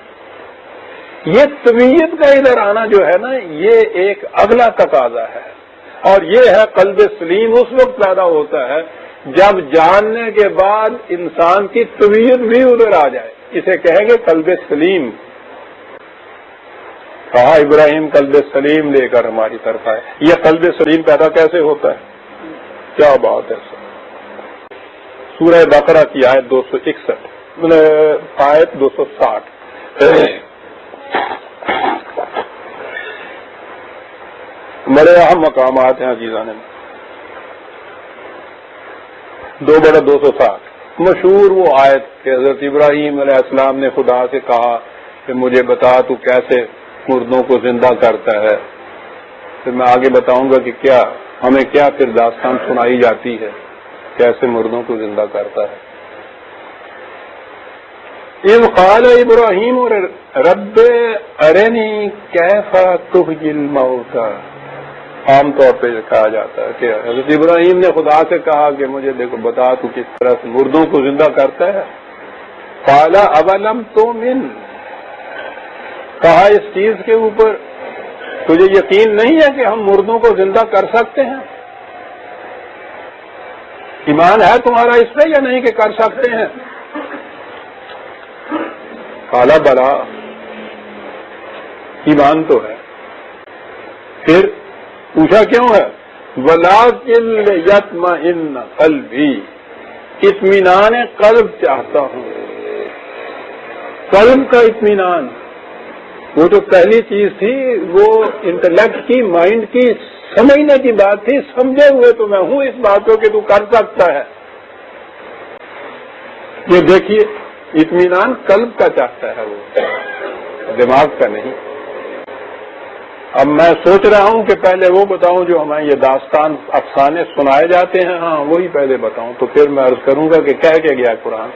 یہ طبیعت کا ادھر آنا جو ہے نا، یہ ایک اگلا تقاضا ہے، اور یہ ہے قلب سلیم اس وقت پیدا ہوتا ہے جب جاننے کے بعد انسان کی طبیعت بھی ادھر آ جائے، اسے کہیں گے قلب سلیم۔ کہا ابراہیم قلب سلیم لے کر ہماری طرف آئے۔ یہ قلب سلیم پیدا کیسے ہوتا ہے؟ کیا بات ہے سر، سورہ بقرہ کی آیت 261، آیت 260 بڑے اہم مقامات ہیں عزیزان، 260 مشہور وہ آیت کہ حضرت ابراہیم علیہ السلام نے خدا سے کہا کہ مجھے بتا تو کیسے مردوں کو زندہ کرتا ہے۔ پھر میں آگے بتاؤں گا کہ کیا ہمیں کیا پھر داستان سنائی جاتی ہے کیسے مردوں کو زندہ کرتا ہے۔ اذ قال ابراہیم رب ارنی کیف تحیی الموتى، عام طور پہ کہا جاتا ہے کہ حضرت ابراہیم نے خدا سے کہا کہ مجھے دیکھو بتا تو کس طرح سے مردوں کو زندہ کرتا ہے۔ قال اولم تؤمن، کہا اس چیز کے اوپر تجھے یقین نہیں ہے کہ ہم مردوں کو زندہ کر سکتے ہیں؟ ایمان ہے تمہارا اس پہ یا نہیں کہ کر سکتے ہیں؟ قال بلا، ایمان تو ہے۔ پھر پوچھا کیوں ہے؟ وَلَٰكِن لِيَطْمَئِنَّ قَلْبِي، اطمینان قلب چاہتا ہوں۔ قلب کا اطمینان، وہ تو پہلی چیز تھی، وہ انٹلیکٹ کی، مائنڈ کی سمجھنے کی بات تھی، سمجھے ہوئے تو میں ہوں اس بات کو کہ تو کر سکتا ہے۔ یہ دیکھیے اطمینان قلب کا چاہتا ہے، وہ دماغ کا نہیں۔ اب میں سوچ رہا ہوں کہ پہلے وہ بتاؤں جو ہمیں یہ داستان افسانے سنائے جاتے ہیں، ہاں وہی پہلے بتاؤں، تو پھر میں عرض کروں گا کہ کہہ کے گیا قرآن،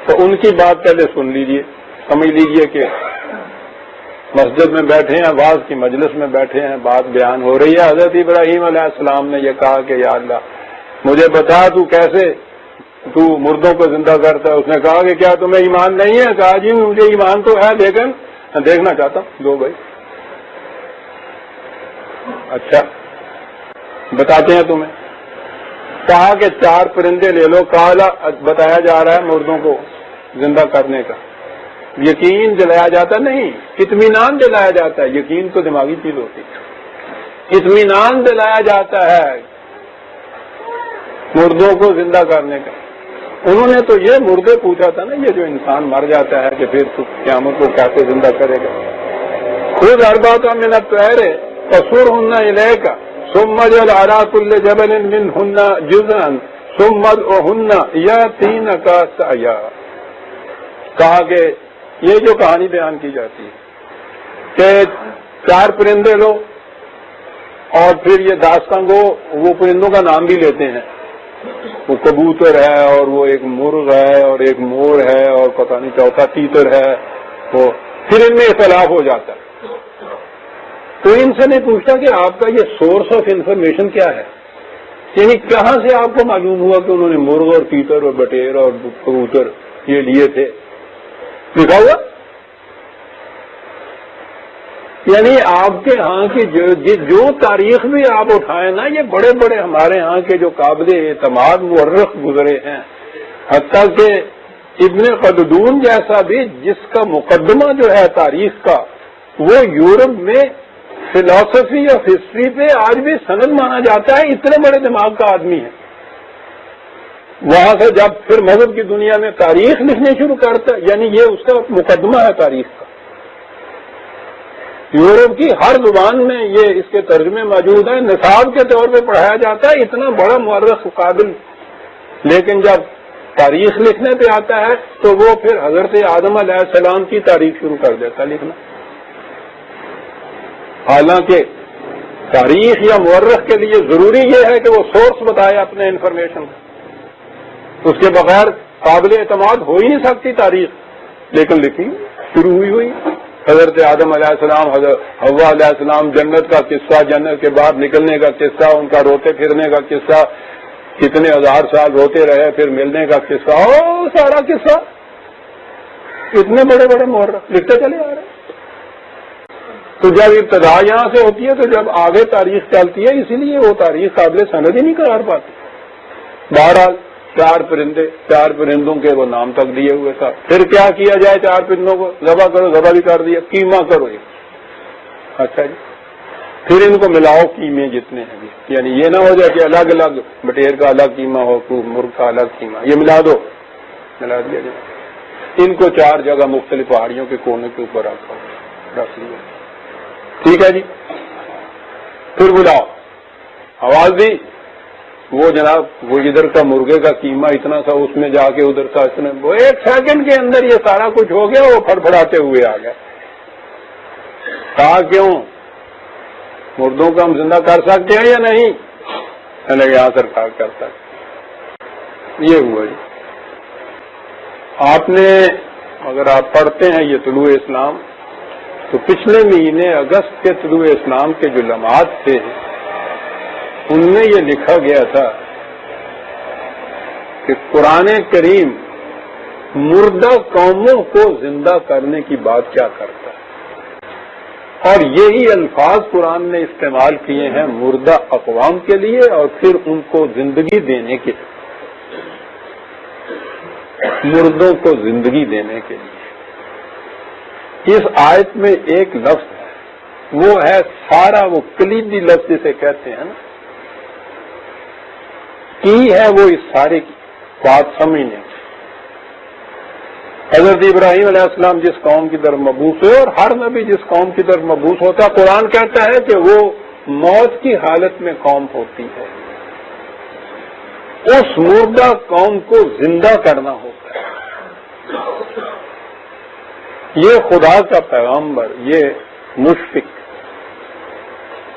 تو ان کی بات پہلے سن لیجئے، سمجھ لیجئے کہ مسجد میں بیٹھے ہیں، واعظ کی مجلس میں بیٹھے ہیں، بات بیان ہو رہی ہے۔ حضرت ابراہیم علیہ السلام نے یہ کہا کہ یا اللہ مجھے بتا تو کیسے تو مردوں کو زندہ کرتا ہے۔ اس نے کہا کہ کیا تمہیں ایمان نہیں ہے؟ کہا جی مجھے ایمان تو ہے، لیکن دیکھنا چاہتا ہوں۔ دو بھائی، اچھا بتاتے ہیں تمہیں۔ کہا کہ 4 پرندے لے لو، کالا بتایا جا رہا ہے مردوں کو زندہ کرنے کا، یقین دلایا جاتا نہیں، اطمینان دلایا جاتا ہے۔ یقین تو دماغی چیز ہوتی ہے، اطمینان دلایا جاتا ہے مردوں کو زندہ کرنے کا۔ انہوں نے تو یہ مردے پوچھا تھا نا، یہ جو انسان مر جاتا ہے کہ پھر تو قیامت کو کیسے زندہ کرے گا؟ خود اربعۃ من الطیر فصرهن الیک ثم اجعل علی کل جبل منهن جزءا ثم ادعهن یاتینک سعیا۔ کہا کہ یہ جو کہانی بیان کی جاتی ہے کہ 4 پرندے لو، اور پھر یہ داستان گو وہ پرندوں کا نام بھی لیتے ہیں، وہ کبوتر ہے اور وہ ایک مرغ ہے اور ایک مور ہے اور پتہ نہیں چوتھا تیتر ہے، وہ پھر ان میں اختلاف ہو جاتا ہے۔ تو ان سے نہیں پوچھتا کہ آپ کا یہ سورس آف انفارمیشن کیا ہے، یعنی کہاں سے آپ کو معلوم ہوا کہ انہوں نے مرغ اور تیتر اور بٹیر اور کبوتر یہ لیے تھے؟ لکھا ہوا یعنی آپ کے ہاں کی جو تاریخ بھی آپ اٹھائیں نا، یہ بڑے بڑے ہمارے ہاں کے جو قابل اعتماد مورخ گزرے ہیں، حتیٰ کہ ابن خلدون جیسا بھی جس کا مقدمہ جو ہے تاریخ کا، وہ یورپ میں فلسفی آف ہسٹری پہ آج بھی سند مانا جاتا ہے، اتنے بڑے دماغ کا آدمی ہے۔ وہاں سے جب پھر مذہب کی دنیا میں تاریخ لکھنے شروع کرتا ہے، یعنی یہ اس کا مقدمہ ہے تاریخ کا۔ یورپ کی ہر زبان میں یہ اس کے ترجمے موجود ہیں، نصاب کے طور پہ پڑھایا جاتا ہے، اتنا بڑا مورخ قابل۔ لیکن جب تاریخ لکھنے پہ آتا ہے تو وہ پھر حضرت آدم علیہ السلام کی تاریخ شروع کر دیتا ہے لکھنا، حالانکہ تاریخ یا مورخ کے لیے ضروری یہ ہے کہ وہ سورس بتائے اپنے انفارمیشن کا، اس کے بغیر قابل اعتماد ہو ہی نہیں سکتی تاریخ۔ لیکن لکھی شروع ہوئی حضرت آدم علیہ السلام، حضرت حوا علیہ السلام، جنت کا قصہ، جنت کے باہر نکلنے کا قصہ، ان کا روتے پھرنے کا قصہ، کتنے ہزار سال روتے رہے، پھر ملنے کا قصہ، سارا قصہ اتنے بڑے بڑے مورخ لکھتے چلے آ رہے ہیں۔ تو جب ابتدا یہاں سے ہوتی ہے تو جب آگے تاریخ چلتی ہے، اسی لیے وہ تاریخ قابل سند ہی نہیں قرار پاتی۔ بہرحال چار پرندوں کے وہ نام تک دیے ہوئے تھا۔ پھر کیا کیا جائے؟ چار پرندوں کو ذبح کرو، ذبح بھی کر دیا، قیمہ کرو یہ۔ اچھا جی، پھر ان کو ملاؤ قیمے جتنے ہیں جی، یعنی یہ نہ ہو جائے کہ الگ الگ بٹیر کا الگ قیمہ ہو، مرغ کا الگ قیمہ، یہ ملا دو، ملا دیا جائے۔ ان کو چار جگہ مختلف پہاڑیوں کے کونے کے اوپر رکھ لیا، ٹھیک ہے جی۔ پھر بلاؤ، آواز دی، وہ جناب وہ ادھر کا مرغے کا قیمہ اتنا سا، اس میں جا کے ادھر کا اتنا، وہ 1 سیکنڈ کے اندر یہ سارا کچھ ہو گیا، وہ پھڑپھڑاتے ہوئے آ گئے۔ کہا کیوں؟ مردوں کو ہم زندہ کر سکتے ہیں یا نہیں؟ میں نے کہا ہاں سرکار کر سکتے۔ یہ ہوا جی۔ آپ نے اگر آپ پڑھتے ہیں یہ طلوع اسلام، تو پچھلے مہینے اگست کے طلوع اسلام کے جو لمحات تھے ان میں یہ لکھا گیا تھا کہ قرآن کریم مردہ قوموں کو زندہ کرنے کی بات کیا کرتا ہے، اور یہی الفاظ قرآن نے استعمال کیے ہیں مردہ اقوام کے لیے اور پھر ان کو زندگی دینے کے لیے، مردوں کو زندگی دینے کے لیے۔ اس آیت میں ایک لفظ ہے، وہ ہے سارا، وہ کلیدی لفظ جسے کہتے ہیں نا، کی ہے وہ اس سارے کی بات سمجھنے کی۔ حضرت ابراہیم علیہ السلام جس قوم کی طرف مبعوث ہوئے، اور ہر نبی جس قوم کی طرف مبعوث ہوتا ہے، قرآن کہتا ہے کہ وہ موت کی حالت میں قوم ہوتی ہے، اس مردہ قوم کو زندہ کرنا ہوتا ہے۔ یہ خدا کا پیغمبر، یہ مشفق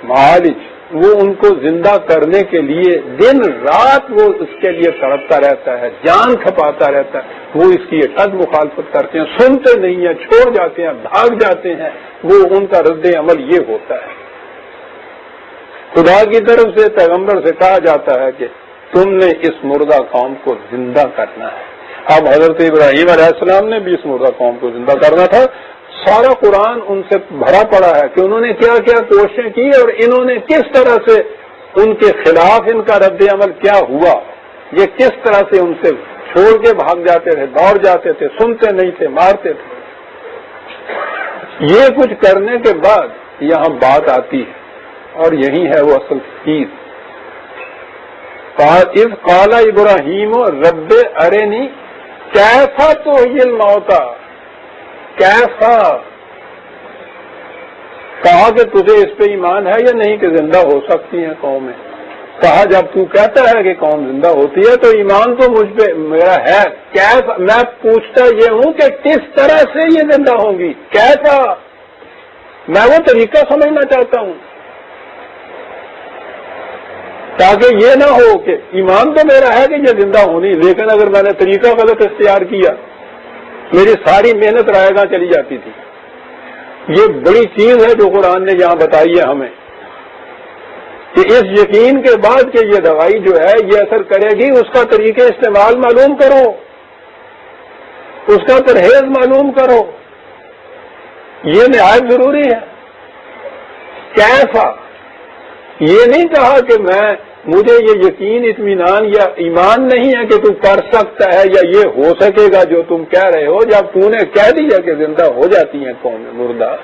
معالج، وہ ان کو زندہ کرنے کے لیے دن رات وہ اس کے لیے تڑپتا رہتا ہے، جان کھپاتا رہتا ہے۔ وہ اس کی اٹھگ مخالفت کرتے ہیں، سنتے نہیں ہیں، چھوڑ جاتے ہیں، بھاگ جاتے ہیں۔ وہ ان کا رد عمل یہ ہوتا ہے۔ خدا کی طرف سے پیغمبر سے کہا جاتا ہے کہ تم نے اس مردہ قوم کو زندہ کرنا ہے۔ اب حضرت ابراہیم علیہ السلام نے بھی اس مردہ قوم کو زندہ کرنا تھا۔ سارا قرآن ان سے بھرا پڑا ہے کہ انہوں نے کیا کیا کوششیں کی اور انہوں نے کس طرح سے ان کے خلاف ان کا رد عمل کیا ہوا، یہ کس طرح سے ان سے چھوڑ کے بھاگ جاتے تھے، دوڑ جاتے تھے، سنتے نہیں تھے، مارتے تھے۔ یہ کچھ کرنے کے بعد یہاں بات آتی ہے اور یہی ہے وہ اصل چیز۔ اذ قال ابراہیم رب ارنی کیف تحیی الموتى، کیسا کہا کہ تجھے اس پہ ایمان ہے یا نہیں کہ زندہ ہو سکتی ہیں قومیں؟ کہا جب تو کہتا ہے کہ قوم زندہ ہوتی ہے تو ایمان تو مجھ پہ میرا ہے، کیسا؟ میں پوچھتا یہ ہوں کہ کس طرح سے یہ زندہ ہوں گی، کیسا؟ میں وہ طریقہ سمجھنا چاہتا ہوں تاکہ یہ نہ ہو کہ ایمان تو میرا ہے کہ یہ زندہ ہونی، لیکن اگر میں نے طریقہ غلط اختیار کیا میری ساری محنت رائے گاہ چلی جاتی تھی۔ یہ بڑی چیز ہے جو قرآن نے یہاں بتائی ہے ہمیں کہ اس یقین کے بعد کہ یہ دوائی جو ہے یہ اثر کرے گی، اس کا طریقہ استعمال معلوم کرو، اس کا پرہیز معلوم کرو، یہ نہایت ضروری ہے۔ کیسا، یہ نہیں کہا کہ مجھے یہ یقین اطمینان یا ایمان نہیں ہے کہ تو کر سکتا ہے یا یہ ہو سکے گا جو تم کہہ رہے ہو. جب تو نے کہہ دیا کہ زندہ ہو جاتی ہیں قوم مردہ،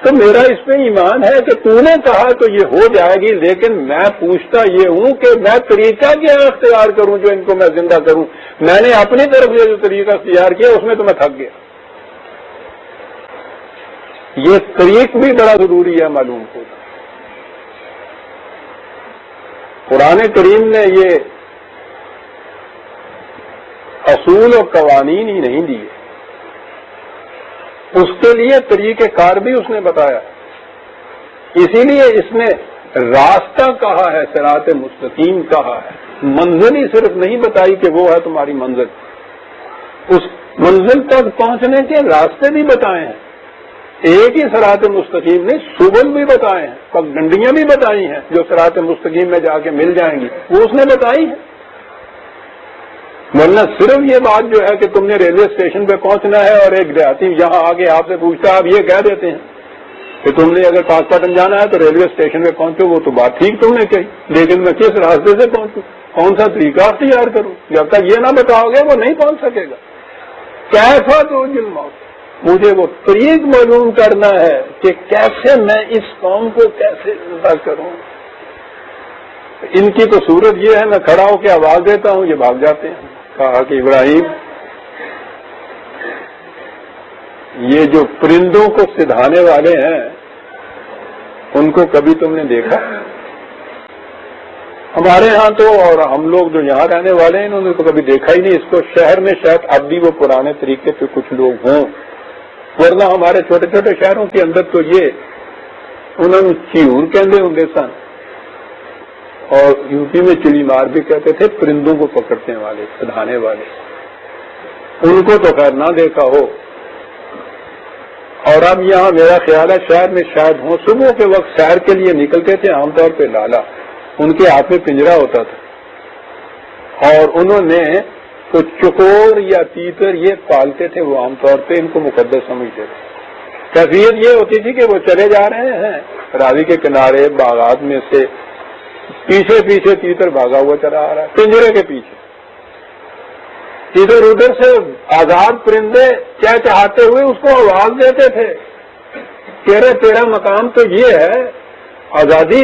تو میرا اس پہ ایمان ہے کہ تو نے کہا تو یہ ہو جائے گی. لیکن میں پوچھتا یہ ہوں کہ میں طریقہ کیا اختیار کروں جو ان کو میں زندہ کروں. میں نے اپنی طرف سے جو طریقہ اختیار کیا اس میں تو میں تھک گیا. یہ طریق بھی بڑا ضروری ہے معلوم ہو. قرآن کریم نے یہ اصول اور قوانین ہی نہیں دیے، اس کے لیے طریقہ کار بھی اس نے بتایا. اسی لیے اس نے راستہ کہا ہے، صراط مستقیم کہا ہے. منزل ہی صرف نہیں بتائی کہ وہ ہے تمہاری منزل، اس منزل تک پہنچنے کے راستے بھی بتائے ہیں. ایک ہی صراط مستقیم نہیں، سبل بھی بتائے ہیں، پگڈنڈیاں بھی بتائی ہیں جو صراط مستقیم میں جا کے مل جائیں گی، وہ اس نے بتائی ہیں. ورنہ صرف یہ بات جو ہے کہ تم نے ریلوے اسٹیشن پہ پہنچنا ہے اور ایک دیہاتی یہاں آگے آپ سے پوچھتا آپ یہ کہہ دیتے ہیں کہ تم نے اگر پاسپورٹ جانا ہے تو ریلوے اسٹیشن پہ پہنچو، وہ تو بات ٹھیک تم نے کہی، لیکن میں کس راستے سے پہنچوں، کون سا طریقہ اختیار کروں؟ جب تک یہ نہ بتاؤ گے وہ نہیں پہنچ سکے گا. کیسا تو الموت، مجھے وہ طریق معلوم کرنا ہے کہ کیسے میں اس قوم کو کیسے زندہ کروں. ان کی تو صورت یہ ہے، میں کھڑا ہو کے آواز دیتا ہوں، یہ بھاگ جاتے ہیں. کہا کہ ابراہیم، یہ جو پرندوں کو سدھانے والے ہیں ان کو کبھی تم نے دیکھا؟ ہمارے ہاں تو، اور ہم لوگ جو یہاں رہنے والے ہیں انہوں نے تو کبھی دیکھا ہی نہیں اس کو. شہر میں شاید اب بھی وہ پرانے طریقے پہ کچھ لوگ ہوں، ورنہ ہمارے چھوٹے چھوٹے شہروں کے اندر تو یہ انہوں نے چیور کہندے ہوں سن، اور یوپی میں چڑی مار بھی کہتے تھے پرندوں کو پکڑنے والے، سدھانے والے. ان کو تو خیر نہ دیکھا ہو. اور اب یہاں میرا خیال ہے شہر میں شاید ہوں، صبح کے وقت سیر کے لیے نکلتے تھے عام طور پہ لالا، ان کے ہاتھ میں پنجرا ہوتا تھا اور انہوں نے تو چکور یا تیتر یہ پالتے تھے. وہ عام طور پہ ان کو مقدس سمجھتے تھے. کیفیت یہ ہوتی تھی کہ وہ چلے جا رہے ہیں راوی کے کنارے باغات میں سے، پیچھے پیچھے تیتر بھاگا ہوا چلا آ رہا ہے پنجرے کے پیچھے. ادھر ادھر سے آزاد پرندے چہچہاتے ہوئے اس کو آواز دیتے تھے کہ تیرا مقام تو یہ ہے آزادی،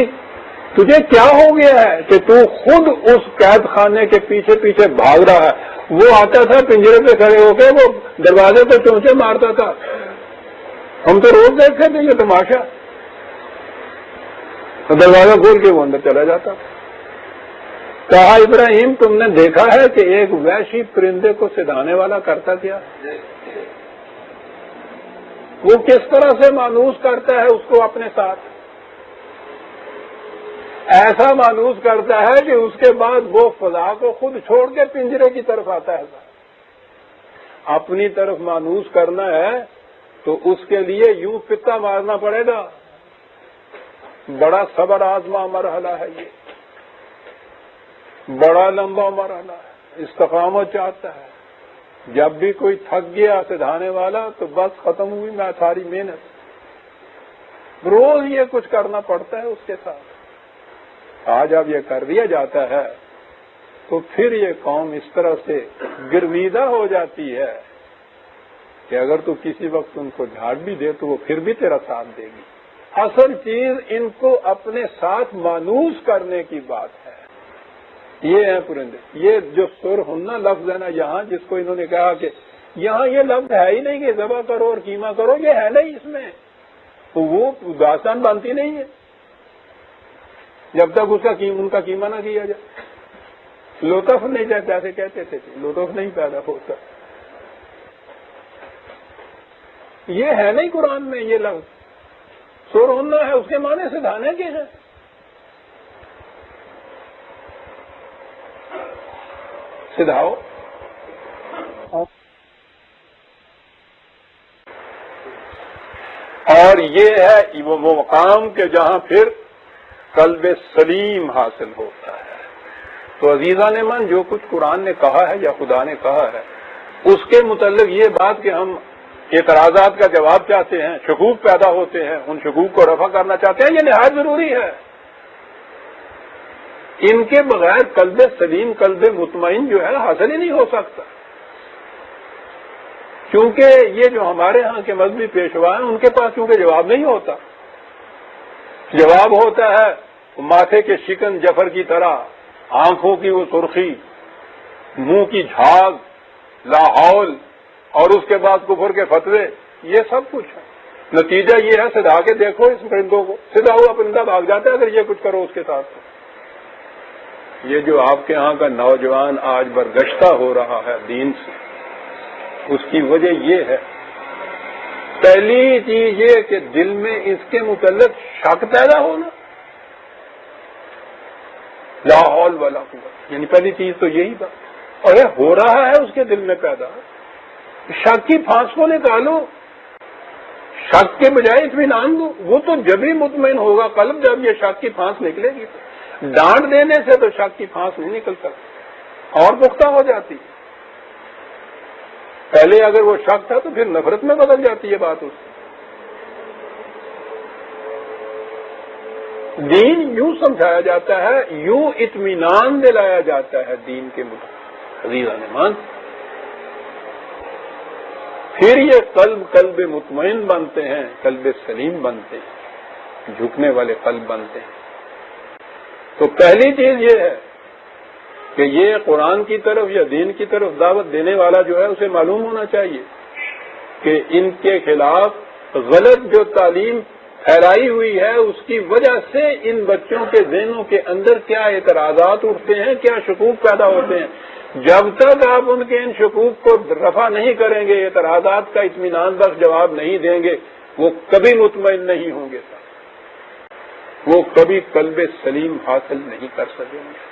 تجھے کیا ہو گیا ہے کہ تو خود اس قید خانے کے پیچھے پیچھے بھاگ رہا ہے. وہ آتا تھا پنجرے پہ کھڑے ہو کے وہ دروازے پہ چونچے مارتا تھا. ہم تو روز دیکھتے تھے یہ تماشا، دروازہ کھول کے وہ اندر چلا جاتا. کہا ابراہیم تم نے دیکھا ہے کہ ایک وحشی پرندے کو سدھانے والا کرتا کیا؟ وہ کس طرح سے مانوس کرتا ہے اس کو اپنے ساتھ. ایسا مانوس کرتا ہے کہ اس کے بعد وہ فضا کو خود چھوڑ کے پنجرے کی طرف آتا ہے. اپنی طرف مانوس کرنا ہے تو اس کے لیے یوں پتا مارنا پڑے گا. بڑا صبر آزما مرحلہ ہے، یہ بڑا لمبا مرحلہ ہے. استقامت چاہتا ہے. جب بھی کوئی تھک گیا سدھانے والا تو بس ختم ہوئی میں ساری محنت. روز یہ کچھ کرنا پڑتا ہے اس کے ساتھ. آج اب یہ کر دیا جاتا ہے تو پھر یہ قوم اس طرح سے گرویدہ ہو جاتی ہے کہ اگر تو کسی وقت ان کو جھاڑ بھی دے تو وہ پھر بھی تیرا ساتھ دے گی. اصل چیز ان کو اپنے ساتھ مانوس کرنے کی بات ہے. یہ ہے پرندے. یہ جو سر ہننا لفظ ہے نا یہاں، جس کو انہوں نے کہا کہ یہاں یہ لفظ ہے ہی نہیں کہ ذبح کرو اور قیمہ کرو، یہ ہے نہیں اس میں، تو وہ داستان بنتی نہیں ہے جب تک ان کا قیمہ نہ کیا جائے. لطف نہیں جاتا، ایسے کہتے تھے لطف نہیں پیدا ہوتا. یہ ہے نہیں قرآن میں یہ لفظ. سر ہننا ہے، اس کے معنی سدھانے کے ہیں. سدھاؤ. اور یہ ہے وہ مقام کہ جہاں پھر قلب سلیم حاصل ہوتا ہے. تو عزیزان من، جو کچھ قرآن نے کہا ہے یا خدا نے کہا ہے اس کے متعلق یہ بات کہ ہم اعتراضات کا جواب چاہتے ہیں، شکوک پیدا ہوتے ہیں، ان شکوک کو رفع کرنا چاہتے ہیں، یہ نہایت ضروری ہے۔ ان کے بغیر قلب سلیم، قلب مطمئن جو ہے حاصل ہی نہیں ہو سکتا، کیونکہ یہ جو ہمارے ہاں کے مذہبی پیشوا ہیں ان کے پاس کیونکہ جواب نہیں ہوتا، جواب ہوتا ہے ماتھے کے شکن جفر کی طرح، آنکھوں کی وہ سرخی، منہ کی جھاگ، لاحول، اور اس کے بعد کفر کے فتوے، یہ سب کچھ ہے۔ نتیجہ یہ ہے سدھا کے دیکھو اس پرندوں کو، سدھا ہوا پرندہ بھاگ جاتا ہے اگر یہ کچھ کرو اس کے ساتھ۔ یہ جو آپ کے ہاں کا نوجوان آج برگشتہ ہو رہا ہے دین سے، اس کی وجہ یہ ہے، پہلی چیز یہ کہ دل میں اس کے متعلق شک پیدا ہونا، لا حول ولا قوت، یعنی پہلی چیز تو یہی بات، اور یہ ہو رہا ہے اس کے دل میں پیدا، شک کی پھانس کو نکالو، شک کے بجائے اطمینان دو، وہ تو جب ہی مطمئن ہوگا قلب جب یہ شک کی پھانس نکلے گی۔ ڈانٹ دینے سے تو شک کی پھانس نہیں نکل سکتی، اور پختہ ہو جاتی، پہلے اگر وہ شک تھا تو پھر نفرت میں بدل جاتی ہے بات اس سے۔ دین یوں سمجھایا جاتا ہے، یوں اطمینان دلایا جاتا ہے دین کے مطابق، عزیزان ایمان، پھر یہ قلب مطمئن بنتے ہیں، قلب سلیم بنتے ہیں، جھکنے والے قلب بنتے ہیں۔ تو پہلی چیز یہ ہے کہ یہ قرآن کی طرف یا دین کی طرف دعوت دینے والا جو ہے اسے معلوم ہونا چاہیے کہ ان کے خلاف غلط جو تعلیم پھیلائی ہوئی ہے اس کی وجہ سے ان بچوں کے ذہنوں کے اندر کیا اعتراضات اٹھتے ہیں، کیا شکوک پیدا ہوتے ہیں۔ جب تک آپ ان کے ان شکوک کو رفع نہیں کریں گے، اعتراضات کا اطمینان بخش جواب نہیں دیں گے، وہ کبھی مطمئن نہیں ہوں گے، وہ کبھی قلب سلیم حاصل نہیں کر سکیں گے۔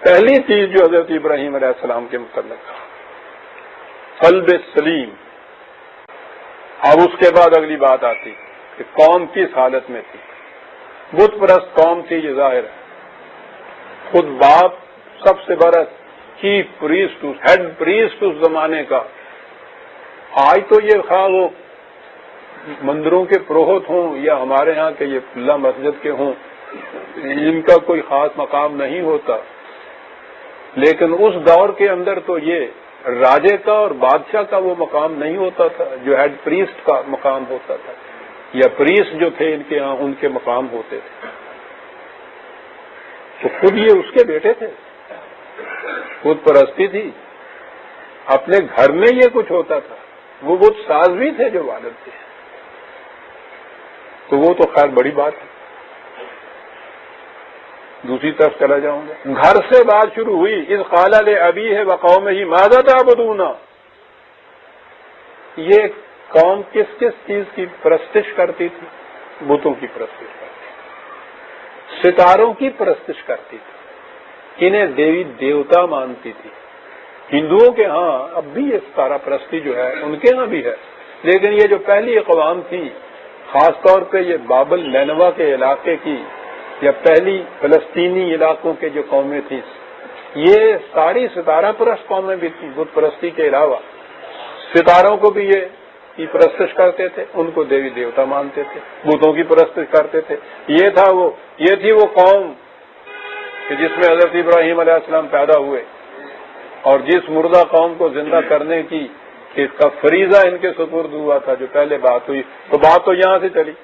پہلی چیز جو حضرت ابراہیم علیہ السلام کے متعلق قلب سلیم۔ اب اس کے بعد اگلی بات آتی کہ قوم کس حالت میں تھی، بت پرست قوم تھی، یہ ظاہر ہے۔ خود باپ سب سے بڑا چیف پریسٹ، ہیڈ پریسٹ اس زمانے کا، آج تو یہ خواہ وہ مندروں کے پروہت ہوں یا ہمارے ہاں کے یہ اللہ مسجد کے ہوں، ان کا کوئی خاص مقام نہیں ہوتا، لیکن اس دور کے اندر تو یہ راجے کا اور بادشاہ کا وہ مقام نہیں ہوتا تھا جو ہیڈ پریسٹ کا مقام ہوتا تھا، یا پریسٹ جو تھے ان کے ہاں ان کے مقام ہوتے تھے۔ تو خود یہ اس کے بیٹے تھے، خود پرستی تھی، اپنے گھر میں یہ کچھ ہوتا تھا، وہ بت ساز بھی تھے جو والد تھے، تو وہ تو خیر بڑی بات ہے۔ دوسری طرف چلا جاؤں گا، گھر سے بات شروع ہوئی، اذ قال لأبیہ وقومہ ماذا تعبدون، یہ قوم کس کس چیز کی پرستش کرتی تھی؟ بتوں کی پرستش کرتی تھی، ستاروں کی پرستش کرتی تھی، انہیں دیوی دیوتا مانتی تھی۔ ہندوؤں کے ہاں اب بھی یہ ستارہ پرستی جو ہے ان کے ہاں بھی ہے، لیکن یہ جو پہلی اقوام تھی، خاص طور پہ یہ بابل نینوا کے علاقے کی یا پہلی فلسطینی علاقوں کے جو قومیں تھیں، یہ ساری ستارہ پرست قومیں بھی تھیں، بت پرستی کے علاوہ ستاروں کو بھی یہ کی پرستش کرتے تھے، ان کو دیوی دیوتا مانتے تھے، بتوں کی پرستش کرتے تھے۔ یہ تھی وہ قوم کہ جس میں حضرت ابراہیم علیہ السلام پیدا ہوئے، اور جس مردہ قوم کو زندہ کرنے کی اس کا فریضہ ان کے سپرد ہوا تھا، جو پہلے بات ہوئی، تو بات تو یہاں سے چلی،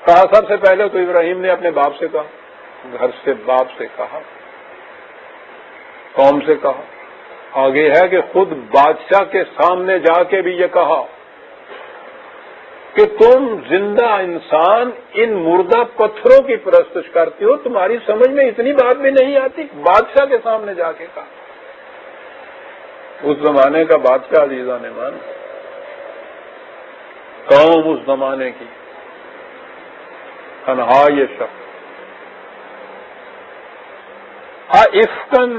کہا سب سے پہلے تو ابراہیم نے اپنے باپ سے کہا، گھر سے باپ سے کہا، قوم سے کہا، آگے ہے کہ خود بادشاہ کے سامنے جا کے بھی یہ کہا کہ تم زندہ انسان ان مردہ پتھروں کی پرستش کرتے ہو، تمہاری سمجھ میں اتنی بات بھی نہیں آتی، بادشاہ کے سامنے جا کے کہا۔ اس زمانے کا بادشاہ عزیزان ایمان، قوم اس زمانے کی، تنہا یہ شخص، افکن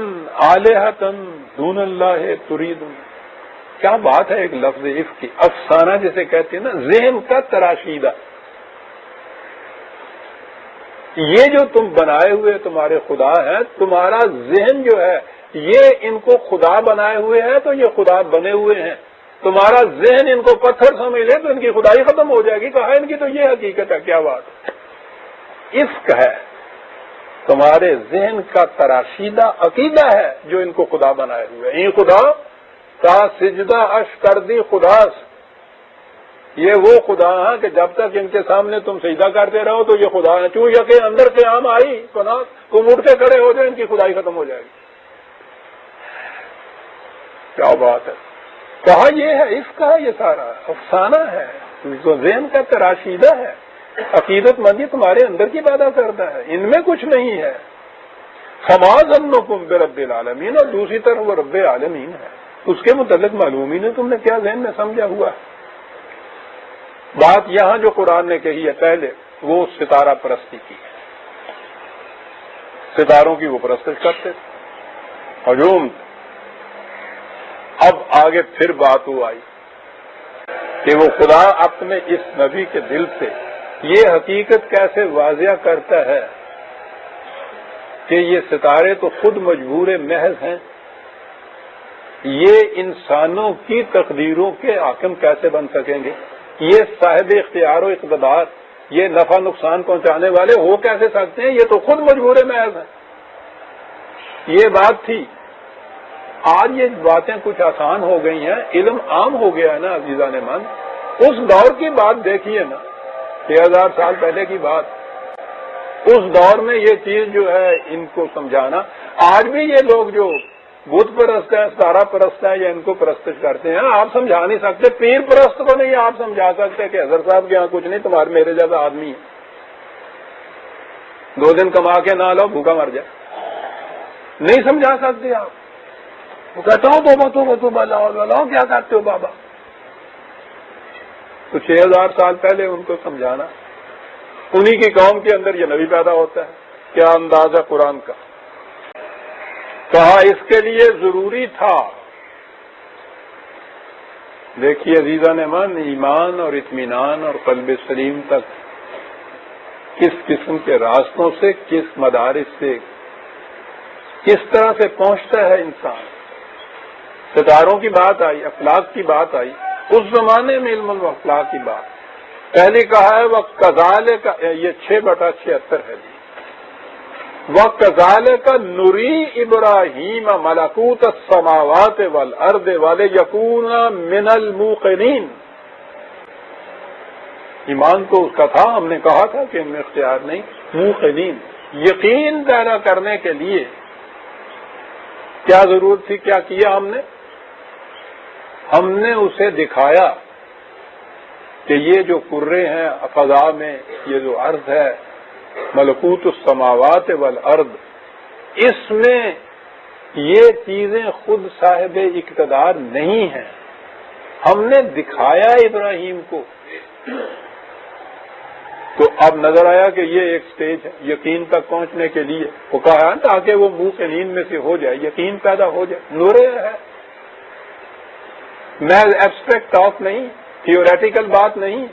آلہتن دون اللہ تریدون، کیا بات ہے ایک لفظ عفق کی، افسانہ جسے کہتے ہیں نا، ذہن کا تراشیدہ، یہ جو تم بنائے ہوئے تمہارے خدا ہیں، تمہارا ذہن جو ہے یہ ان کو خدا بنائے ہوئے ہیں، تو یہ خدا بنے ہوئے ہیں، تمہارا ذہن ان کو پتھر سمجھ لے تو ان کی خدائی ختم ہو جائے گی. کہا ان کی تو یہ حقیقت ہے. کیا بات عفق ہے, تمہارے ذہن کا تراشیدہ عقیدہ ہے جو ان کو خدا بنائے ہوئے. این خدا تا سجدہ اش کر دی خداس, یہ وہ خدا ہیں کہ جب تک ان کے سامنے تم سجدہ کرتے رہو تو یہ خدا ہے. چوں یہ کہ اندر قیام آئی تم اٹھ کے کھڑے ہو جائے ان کی خدائی ختم ہو جائے گی. کیا بات ہے. کہا یہ ہے عفق ہے, یہ سارا افسانہ ہے, جو ذہن کا تراشیدہ ہے. عقیدت مندی تمہارے اندر کی پیدا کرتا ہے, ان میں کچھ نہیں ہے. فما ظنکم برب العالمین, اور دوسری طرف وہ رب العالمین ہے, اس کے متعلق معلوم ہی نہیں تم نے کیا ذہن میں سمجھا ہوا ہے. بات یہاں جو قرآن نے کہی ہے پہلے وہ ستارہ پرستی کی ہے. ستاروں کی وہ پرستش کرتے تھے, ہجوم. اب آگے پھر بات وہ آئی کہ وہ خدا اپنے اس نبی کے دل سے یہ حقیقت کیسے واضح کرتا ہے کہ یہ ستارے تو خود مجبور محض ہیں, یہ انسانوں کی تقدیروں کے حاکم کیسے بن سکیں گے, یہ صاحب اختیار و اقتدار, یہ نفع نقصان پہنچانے والے ہو کیسے سکتے ہیں, یہ تو خود مجبور محض ہیں. یہ بات تھی. آج یہ باتیں کچھ آسان ہو گئی ہیں, علم عام ہو گیا ہے نا عزیزان من. اس دور کی بات دیکھیے نا, 6000 سال پہلے کی بات. اس دور میں یہ چیز جو ہے ان کو سمجھانا, آج بھی یہ لوگ جو بت پرست ہیں, ستارہ پرست ہیں, یا ان کو پرستش کرتے ہیں, آپ سمجھا نہیں سکتے. پیر پرست کو نہیں آپ سمجھا سکتے کہ حضرت صاحب کے یہاں کچھ نہیں, تمہارے میرے جیسا آدمی ہے, 2 دن کما کے نہ لو بھوکا مر جائے. نہیں سمجھا سکتے آپ. وہ کہتا ہوں توبہ لاؤ, کیا کرتے ہو بابا. تو 6000 سال پہلے ان کو سمجھانا, انہی کی قوم کے اندر یہ نبی پیدا ہوتا ہے. کیا انداز ہے قرآن کا. کہا اس کے لیے ضروری تھا. دیکھیے عزیزان من, ایمان اور اطمینان اور قلب سلیم تک کس قسم کے راستوں سے, کس مدارس سے, کس طرح سے پہنچتا ہے انسان. ستاروں کی بات آئی, افلاک کی بات آئی. اس زمانے میں علم الاخلاق کی بات پہلے کہا ہے. وہ کزال کا, یہ 6/76 ہے جی. وہ کزال کا نوری ابراہیم ملکوت السماوات والارض ولیکون من الموقنین. ایمان تو اس کا تھا, ہم نے کہا تھا کہ ان میں اختیار نہیں. موقنین, یقین پیدا کرنے کے لیے کیا ضرورت تھی, کیا کیا ہم نے اسے دکھایا کہ یہ جو کرے ہیں فضا میں, یہ جو ارض ہے ملکوت السماوات والارض, اس میں یہ چیزیں خود صاحب اقتدار نہیں ہیں. ہم نے دکھایا ابراہیم کو. تو اب نظر آیا کہ یہ ایک سٹیج ہے یقین تک پہنچنے کے لیے. وہ کہا ہے تاکہ وہ منہ کے نیند میں سے ہو جائے, یقین پیدا ہو جائے. نورے ہے, محض ایبسٹریکٹ ٹاک نہیں, تھیوریٹیکل بات نہیں,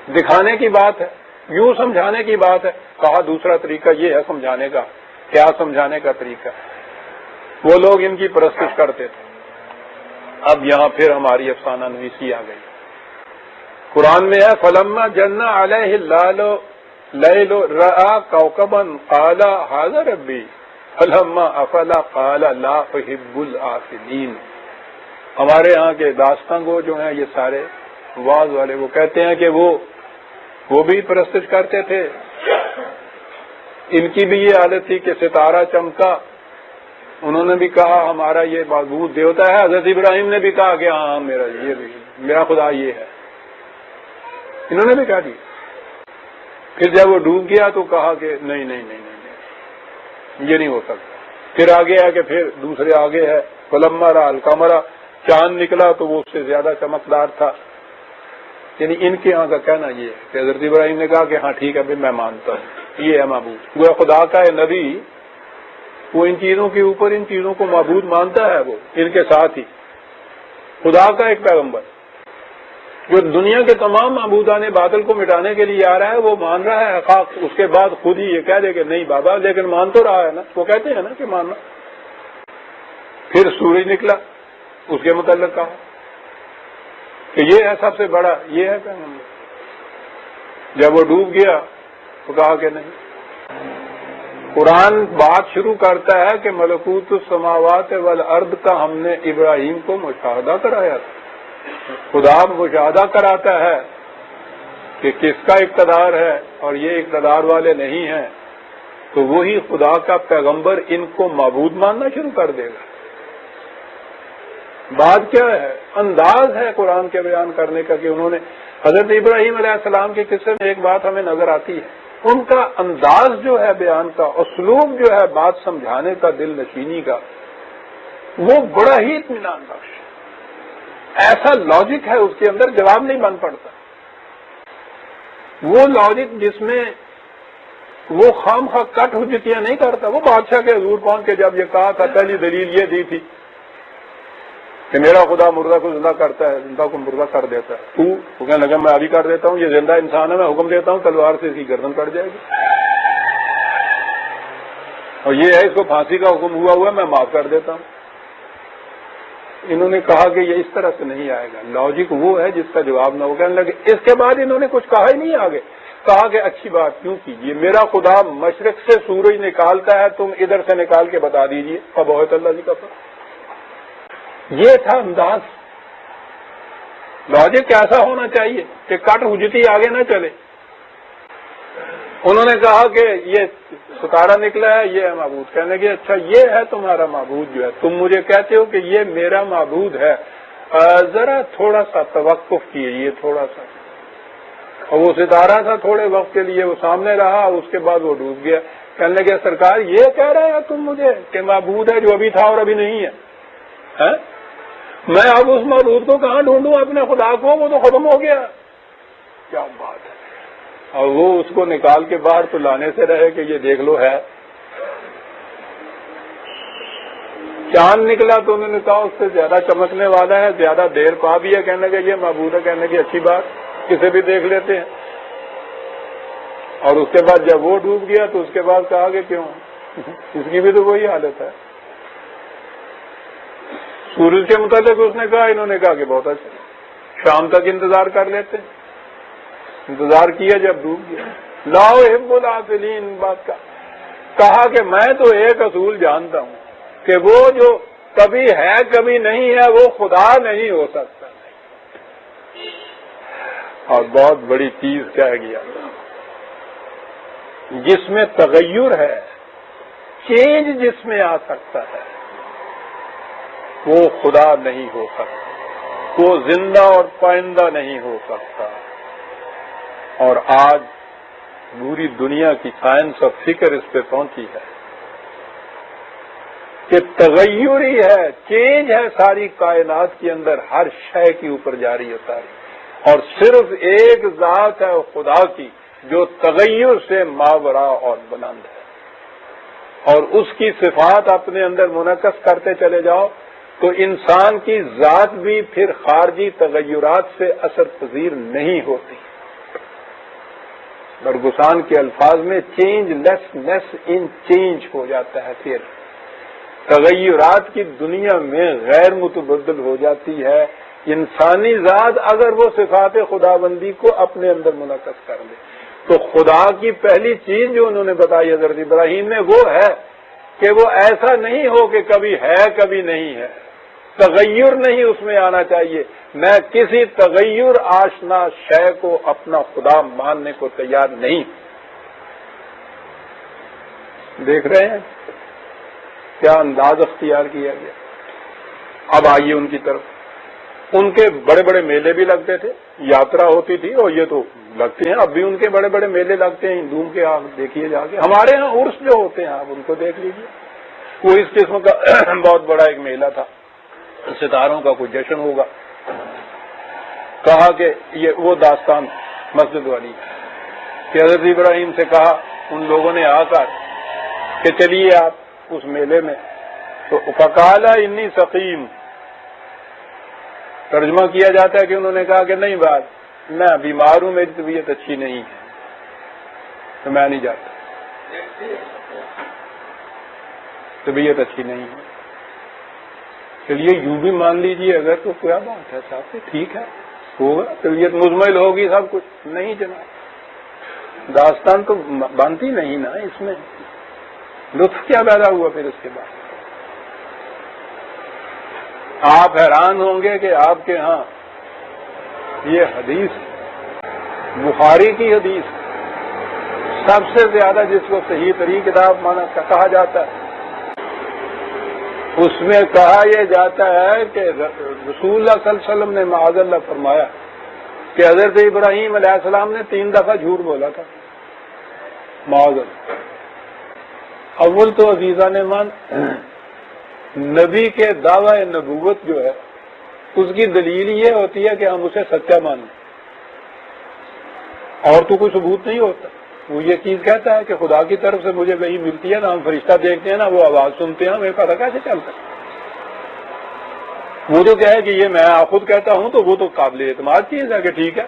دکھانے کی بات ہے, یوں سمجھانے کی بات ہے. کہا دوسرا طریقہ یہ ہے سمجھانے کا. کیا سمجھانے کا طریقہ؟ وہ لوگ ان کی پرستش کرتے تھے. اب یہاں پھر ہماری افسانہ نویسی آ گئی. قرآن میں ہے فلما جن علیہ اللیل رأى کوكبا قال هذا ربی فلما افل قال لا احب الآفلین. ہمارے ہاں کے داستان گو جو ہیں یہ سارے واز والے, وہ کہتے ہیں کہ وہ بھی پرستش کرتے تھے. ان کی بھی یہ عادت تھی کہ ستارہ چمکا, انہوں نے بھی کہا ہمارا یہ معبود دیوتا ہے. حضرت ابراہیم نے بھی کہا کہ ہاں میرا خدا یہ ہے. انہوں نے بھی کہا دیا. پھر جب وہ ڈوب گیا تو کہا کہ نہیں یہ نہیں ہو سکتا. پھر آگے ہے کہ پھر دوسرے آگے ہے فلما رأى القمر, چاند نکلا تو وہ اس سے زیادہ چمکدار تھا. یعنی ان کے یہاں کا کہنا یہ ہے کہ حضرت ابراہیم نے کہا کہ ہاں ٹھیک ہے بھی میں مانتا ہوں یہ ہے معبود. وہ خدا کا ہے نبی, وہ ان چیزوں کے اوپر ان چیزوں کو معبود مانتا ہے. وہ ان کے ساتھ ہی خدا کا ایک پیغمبر جو دنیا کے تمام معبودان باطل کو مٹانے کے لیے آ رہا ہے, وہ مان رہا ہے خاک. اس کے بعد خود ہی یہ کہہ دے کہ نہیں بابا, لیکن مان تو رہا ہے نا. وہ کہتے ہیں نا کہ ماننا. پھر سورج نکلا, اس کے متعلق کہا کہ یہ ہے سب سے بڑا، یہ ہے پیغمبر۔ جب وہ ڈوب گیا تو کہا کہ نہیں۔ قرآن بات شروع کرتا ہے کہ ملکوت السماوات والارض کا ہم نے ابراہیم کو مشاہدہ کرایا تھا۔ خدا مشاہدہ کراتا ہے کہ کس کا اقتدار ہے اور یہ اقتدار والے نہیں ہیں، تو وہی خدا کا پیغمبر ان کو معبود ماننا شروع کر دے گا۔ بات کیا ہے؟ انداز ہے قرآن کے بیان کرنے کا کہ انہوں نے حضرت ابراہیم علیہ السلام کے قصے میں ایک بات ہمیں نظر آتی ہے، ان کا انداز جو ہے بیان کا، اسلوب جو ہے بات سمجھانے کا، دل نشینی کا، وہ بڑا ہی اطمینان بخش ہے۔ ایسا لاجک ہے اس کے اندر، جواب نہیں بن پڑتا۔ وہ لاجک جس میں وہ خام خواہ کٹ حجتیاں نہیں کرتا۔ وہ بادشاہ کے حضور پہنچ کے جب یہ کہا تھا، پہلی دلیل یہ دی تھی کہ میرا خدا مردہ کو زندہ کرتا ہے، زندہ کو مردہ کر دیتا ہے، تو کہنے لگا میں ابھی کر دیتا ہوں، یہ زندہ انسان ہے، میں حکم دیتا ہوں تلوار سے اس کی گردن کٹ جائے گی، اور یہ ہے اس کو پھانسی کا حکم ہوا میں معاف کر دیتا ہوں۔ انہوں نے کہا کہ یہ اس طرح سے نہیں آئے گا، لاجک وہ ہے جس کا جواب نہ ہو۔ کہنے لگے، اس کے بعد انہوں نے کچھ کہا ہی نہیں آگے، کہا کہ اچھی بات کیوں کیجیے، میرا خدا مشرق سے سورج نکالتا ہے، تم ادھر سے نکال کے بتا دیجیے، فبہت اللہ جی کا فرمان۔ یہ تھا انداز۔ لاجک ایسا ہونا چاہیے کہ کٹ حجتی آگے نہ چلے۔ انہوں نے کہا کہ یہ ستارہ نکلا ہے، یہ ہے معبود۔ کہنے لگے اچھا یہ ہے تمہارا معبود جو ہے، تم مجھے کہتے ہو کہ یہ میرا معبود ہے، ذرا تھوڑا سا توقف کیجیے، تھوڑا سا۔ اور وہ ستارہ تھا تھوڑے وقت کے لیے، وہ سامنے رہا، اس کے بعد وہ ڈوب گیا۔ کہنے لگے سرکار یہ کہہ رہے ہیں تم مجھے کہ معبود ہے جو ابھی تھا اور ابھی نہیں ہے؟ میں اب اس معبود کو کہاں ڈھونڈوں اپنے خدا کو، وہ تو ختم ہو گیا۔ کیا بات ہے۔ اور وہ اس کو نکال کے باہر تو لانے سے رہے کہ یہ دیکھ لو ہے۔ چاند نکلا تو انہوں نے کہا اس سے زیادہ چمکنے والا ہے، زیادہ دیر پا بھی ہے، کہنے لگے یہ معبود ہے۔ کہنے کی اچھی بات، کسے بھی دیکھ لیتے ہیں۔ اور اس کے بعد جب وہ ڈوب گیا تو اس کے بعد کہا کہ کیوں، اس کی بھی تو وہی حالت ہے۔ سورج کے متعلق اس نے کہا، انہوں نے کہا کہ بہت اچھا، شام تک انتظار کر لیتے ہیں۔ انتظار کیا، جب ڈوب گیا۔ لا احب العافلین بات کا کہا کہ میں تو ایک اصول جانتا ہوں کہ وہ جو کبھی ہے کبھی نہیں ہے وہ خدا نہیں ہو سکتا۔ اور بہت بڑی چیز کہہ گیا، جس میں تغیر ہے، چینج جس میں آ سکتا ہے، وہ خدا نہیں ہو سکتا، وہ زندہ اور پائندہ نہیں ہو سکتا۔ اور آج پوری دنیا کی سائنس اور فکر اس پہ پہنچی ہے کہ تغیر ہی ہے، چینج ہے ساری کائنات کے اندر، ہر شے کے اوپر جاری ہوتا ہے، اور صرف ایک ذات ہے خدا کی جو تغیر سے ماورا اور بلند ہے، اور اس کی صفات اپنے اندر منعکس کرتے چلے جاؤ تو انسان کی ذات بھی پھر خارجی تغیرات سے اثر پذیر نہیں ہوتی۔ برگسان کے الفاظ میں چینج لیس ان چینج ہو جاتا ہے، پھر تغیرات کی دنیا میں غیر متبدل ہو جاتی ہے انسانی ذات اگر وہ صفات خداوندی کو اپنے اندر منعکس کر لے۔ تو خدا کی پہلی چیز جو انہوں نے بتائی حضرت ابراہیم نے وہ ہے کہ وہ ایسا نہیں ہو کہ کبھی ہے کبھی نہیں ہے، تغیر نہیں اس میں آنا چاہیے۔ میں کسی تغیر آشنا شے کو اپنا خدا ماننے کو تیار نہیں۔ دیکھ رہے ہیں کیا انداز اختیار کیا گیا۔ اب آئیے ان کی طرف۔ ان کے بڑے بڑے میلے بھی لگتے تھے، یاترا ہوتی تھی، اور یہ تو لگتے ہیں اب بھی، ان کے بڑے بڑے میلے لگتے ہیں ہندوؤں کے، آپ دیکھیے جا کے۔ ہمارے ہاں عرس جو ہوتے ہیں آپ ان کو دیکھ لیجیے، وہ اس قسم کا بہت بڑا ایک میلہ تھا، ستاروں کا کوئی جشن ہوگا۔ کہا کہ یہ وہ داستان مسجد والی کہ حضرت ابراہیم سے کہا ان لوگوں نے آ کر کہ چلیے آپ اس میلے میں، تو فقال انی سقیم، ترجمہ کیا جاتا ہے کہ انہوں نے کہا کہ نہیں بات، میں بیمار ہوں، میری طبیعت اچھی نہیں ہے تو میں نہیں جاتا، طبیعت اچھی نہیں ہے۔ چلیے یوں بھی مان لیجیے اگر تو کیا بات ہے صاحب، ٹھیک ہے ہوگا، طبیعت مزمل ہوگی سب کچھ. نہیں جناب، داستان تو بنتی نہیں نا، اس میں لطف کیا پیدا ہوا پھر اس کے بعد؟ آپ حیران ہوں گے کہ آپ کے ہاں یہ حدیث بخاری کی حدیث سب سے زیادہ جس کو صحیح ترین کتاب مانا کہا جاتا ہے، اس میں کہا یہ جاتا ہے کہ رسول اللہ صلی اللہ علیہ وسلم نے معاذ اللہ فرمایا کہ حضرت ابراہیم علیہ السلام نے 3 دفعہ جھوٹ بولا تھا. معاذ اللہ. اول تو عزیزان مان، نبی کے دعوی نبوت جو ہے اس کی دلیل یہ ہوتی ہے کہ ہم اسے سچا مانیں، اور تو کوئی ثبوت نہیں ہوتا. وہ یہ چیز کہتا ہے کہ خدا کی طرف سے مجھے وہی ملتی ہے نا، ہم فرشتہ دیکھتے ہیں نا، وہ آواز سنتے ہیں، ہمیں پتہ کیسے چلتا ہے؟ وہ جو کہے کہ یہ میں خود کہتا ہوں تو وہ تو قابل اعتماد چیز ہے کہ ٹھیک ہے،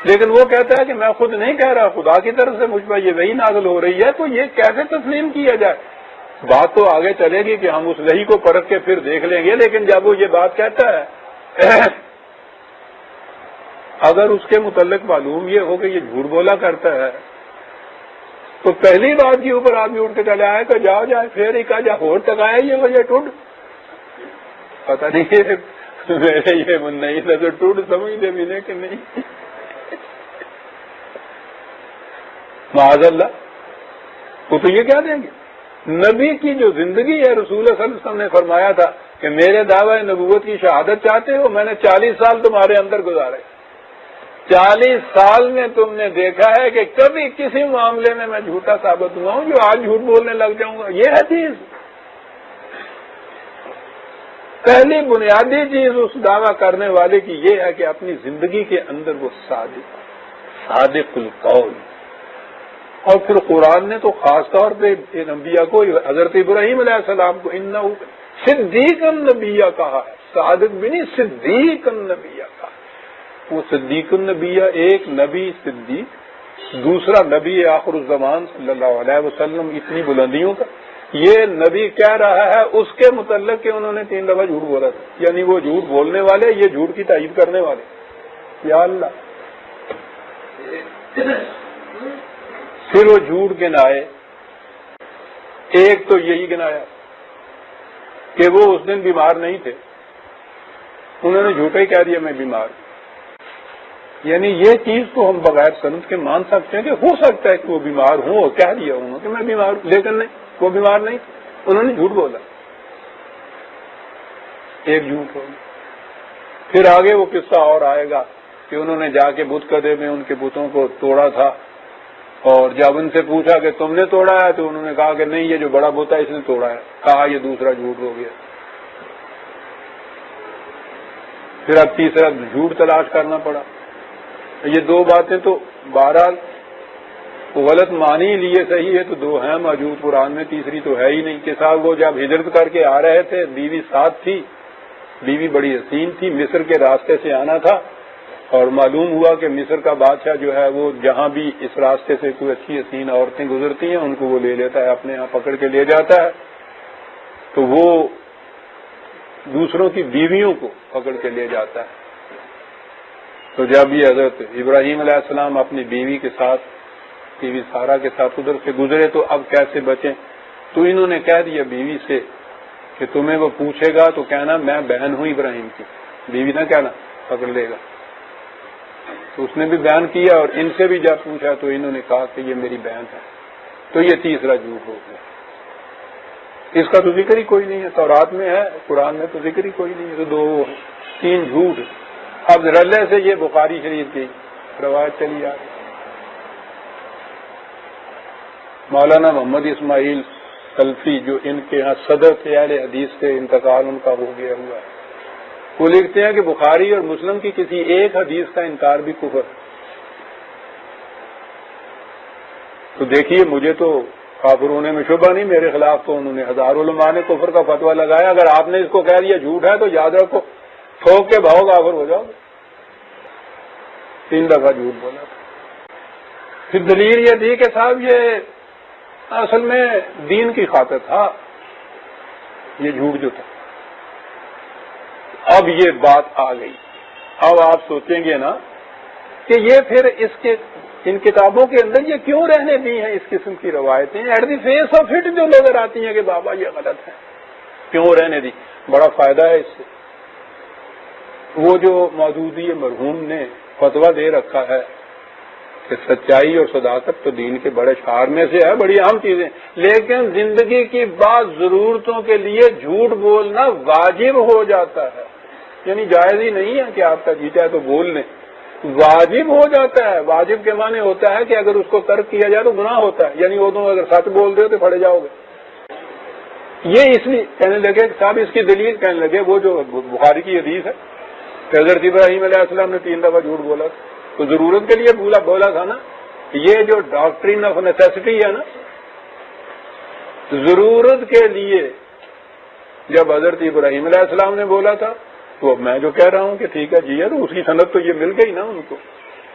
لیکن وہ کہتا ہے کہ میں خود نہیں کہہ رہا، خدا کی طرف سے مجھ پر یہ وحی نازل ہو رہی ہے، تو یہ کیسے تسلیم کیا جائے؟ بات تو آگے چلے گی کہ ہم اس وحی کو پرکھ کے پھر دیکھ لیں گے، لیکن جب وہ یہ بات کہتا ہے اگر اس کے متعلق معلوم یہ ہو کہ یہ جھوٹ بولا کرتا ہے تو پہلی بات کے اوپر آدمی اٹھ کے چلا آئے کہ جاؤ جائے پھر ہی کہا جا ہو تک آیا یہ وجہ ٹوٹ پتہ نہیں میرے یہ نہیں نظر ٹوٹ سمجھ لے ملے کہ نہیں. معاذ اللہ، وہ تو یہ کہہ دیں گے. نبی کی جو زندگی ہے، رسول اللہ صلی اللہ علیہ وسلم نے فرمایا تھا کہ میرے دعوی نبوت کی شہادت چاہتے ہو، میں نے 40 سال تمہارے اندر گزارے، 40 سال میں تم نے دیکھا ہے کہ کبھی کسی معاملے میں میں جھوٹا ثابت ہوا ہوں جو آج جھوٹ بولنے لگ جاؤں گا؟ یہ ہے چیز. پہلی بنیادی چیز اس دعویٰ کرنے والے کی یہ ہے کہ اپنی زندگی کے اندر وہ صادق القول. اور پھر قرآن نے تو خاص طور پہ انبیاء کو، حضرت ابراہیم علیہ السلام کو انہ صدیق النبیہ کہا ہے، صادق بھی نہیں، صدیق النبیہ کہا. وہ صدیق النبیہ، ایک نبی صدیق، دوسرا نبی آخر الزمان صلی اللہ علیہ وسلم. اتنی بلندیوں کا یہ نبی کہہ رہا ہے اس کے متعلق کہ انہوں نے 3 دفعہ جھوٹ بولا تھا، یعنی وہ جھوٹ بولنے والے، یہ جھوٹ کی تائید کرنے والے. یا اللہ. پھر وہ جھوٹ گنائے. ایک تو یہی گنایا کہ وہ اس دن بیمار نہیں تھے، انہوں نے جھوٹا ہی کہہ دیا میں بیمار ہوں. یعنی یہ چیز تو ہم بغیر سند کے مان سکتے ہیں کہ ہو سکتا ہے کہ وہ بیمار ہوں، اور کہہ دیا انہوں نے کہ میں بیمار ہوں، لیکن نہیں، وہ بیمار نہیں، انہوں نے جھوٹ بولا. ایک جھوٹ ہوگا. پھر آگے وہ قصہ اور آئے گا کہ انہوں نے جا کے بت کدے میں ان کے بتوں کو توڑا تھا، اور جب ان سے پوچھا کہ تم نے توڑا ہے تو انہوں نے کہا کہ نہیں، یہ جو بڑا بت ہے اس نے توڑا ہے. کہا یہ دوسرا جھوٹ ہو گیا. پھر اب تیسرا جھوٹ تلاش کرنا پڑا. یہ 2 باتیں تو بہرحال غلط مانی لیے صحیح ہے تو 2 ہیں موجود قرآن میں، تیسری تو ہے ہی نہیں. کہ صاحب وہ جب ہجرت کر کے آ رہے تھے، بیوی ساتھ تھی، بیوی بڑی حسین تھی، مصر کے راستے سے آنا تھا، اور معلوم ہوا کہ مصر کا بادشاہ جو ہے وہ جہاں بھی اس راستے سے کوئی اچھی حسین عورتیں گزرتی ہیں ان کو وہ لے لیتا ہے، اپنے یہاں پکڑ کے لے جاتا ہے. تو وہ دوسروں کی بیویوں کو پکڑ کے لے جاتا ہے. تو جب یہ حضرت ابراہیم علیہ السلام اپنی بیوی کے ساتھ، بیوی سارا کے ساتھ ادھر سے گزرے تو اب کیسے بچیں؟ تو انہوں نے کہہ دیا بیوی سے کہ تمہیں وہ پوچھے گا تو کہنا میں بہن ہوں ابراہیم کی. بیوی نہ کہنا، پکڑ لے گا. تو اس نے بھی بیان کیا، اور ان سے بھی جب پوچھا تو انہوں نے کہا کہ یہ میری بہن ہے. تو یہ تیسرا جھوٹ ہو گیا. اس کا تو ذکر ہی کوئی نہیں ہے، تورات میں ہے، قرآن میں تو ذکر ہی کوئی نہیں ہے. تو 3 جھوٹ. اب رلے سے یہ بخاری شریف کی روایت چلی آ رہی. مولانا محمد اسماعیل سلفی جو ان کے ہاں صدر تھے اہل حدیث سے، انتقال ان کا ہو گیا ہوا ہے، وہ لکھتے ہیں کہ بخاری اور مسلم کی کسی ایک حدیث کا انکار بھی کفر. تو دیکھیے مجھے تو کافر ہونے میں شبہ نہیں، میرے خلاف تو انہوں نے ہزاروں علماء نے کفر کا فتویٰ لگایا. اگر آپ نے اس کو کہہ دیا جھوٹ ہے تو یاد رکھو ٹھوک کے بھاؤ کافر ہو جاؤ. 3 دفعہ جھوٹ بولا. پھر دلیل یہ تھی کہ صاحب یہ اصل میں دین کی خاطر تھا یہ جھوٹ جو تھا. اب یہ بات آ گئی. اب آپ سوچیں گے نا کہ یہ پھر ان کتابوں کے اندر یہ کیوں رہنے دی ہیں اس قسم کی روایتیں؟ At the face of it جو نظر آتی ہیں کہ بابا یہ غلط ہے، کیوں رہنے دی؟ بڑا فائدہ ہے اس سے. وہ جو مودودی مرحوم نے فتویٰ دے رکھا ہے کہ سچائی اور صداقت تو دین کے بڑے شعار میں سے ہے، بڑی اہم چیزیں، لیکن زندگی کی بعض ضرورتوں کے لیے جھوٹ بولنا واجب ہو جاتا ہے. یعنی جائز ہی نہیں ہے کہ آپ کا جی چاہے تو بول لیں، واجب ہو جاتا ہے. واجب کے معنی ہوتا ہے کہ اگر اس کو ترک کیا جائے تو گناہ ہوتا ہے. یعنی وہ تم اگر سچ بول دے تو پھڑے جاؤ گے. یہ اس لیے کہنے لگے صاحب اس کی دلیل کہنے لگے وہ جو بخاری کی حدیث ہے کہ حضرت ابراہیم علیہ السلام نے 3 دفعہ جھوٹ بولا تو ضرورت کے لیے بولا تھا نا. یہ جو ڈاکٹرین آف نیسیسٹی ہے نا، ضرورت کے لیے جب حضرت ابراہیم علیہ السلام نے بولا تھا تو میں جو کہہ رہا ہوں کہ ٹھیک ہے جی ہے، تو اسی سند تو یہ مل گئی نا ان کو.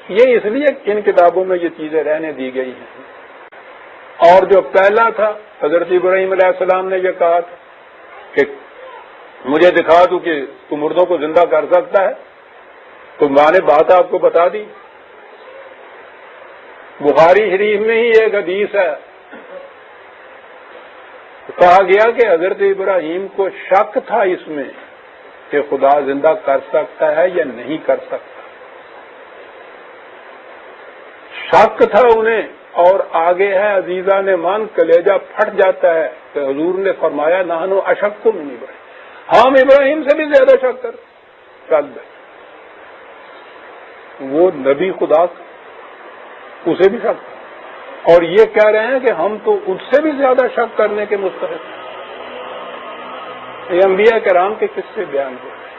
یہ اس لیے ان کتابوں میں یہ چیزیں رہنے دی گئی ہیں. اور جو پہلا تھا حضرت ابراہیم علیہ السلام نے یہ کہا تھا کہ مجھے دکھا دوں کہ تو مردوں کو زندہ کر سکتا ہے، تو میں نے بات آپ کو بتا دی. بخاری شریف میں ہی ایک حدیث ہے، کہا گیا کہ حضرت ابراہیم کو شک تھا اس میں کہ خدا زندہ کر سکتا ہے یا نہیں کر سکتا، شک تھا انہیں. اور آگے ہے عزیزہ نے مان کلیجہ پھٹ جاتا ہے کہ حضور نے فرمایا نحنو اشک من ابراہیم، ہم ابراہیم سے بھی زیادہ شک کر دیں. وہ نبی خدا اسے بھی شک، اور یہ کہہ رہے ہیں کہ ہم تو اس سے بھی زیادہ شک کرنے کے مستحق ہیں. یہ انبیاء کرام کے قصے بیان ہو رہے ہیں.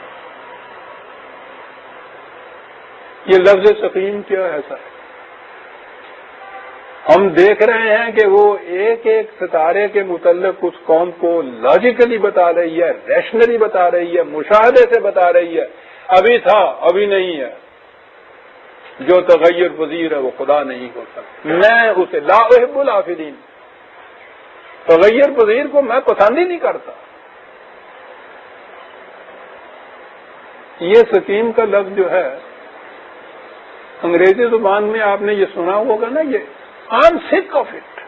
یہ لفظ سقیم کیا ایسا ہے؟ ہم دیکھ رہے ہیں کہ وہ ایک ایک ستارے کے متعلق اس قوم کو لاجیکلی بتا رہی ہے، ریشنلی بتا رہی ہے، مشاہدے سے بتا رہی ہے. ابھی تھا ابھی نہیں ہے، جو تغیر پذیر ہے وہ خدا نہیں ہو سکتا. میں اسے لا احب العافلین، تغیر پذیر کو میں پسند ہی نہیں کرتا. یہ سکیم کا لفظ جو ہے انگریزی زبان میں آپ نے یہ سنا ہوگا نا، یہ آئی ایم سک آف اٹ،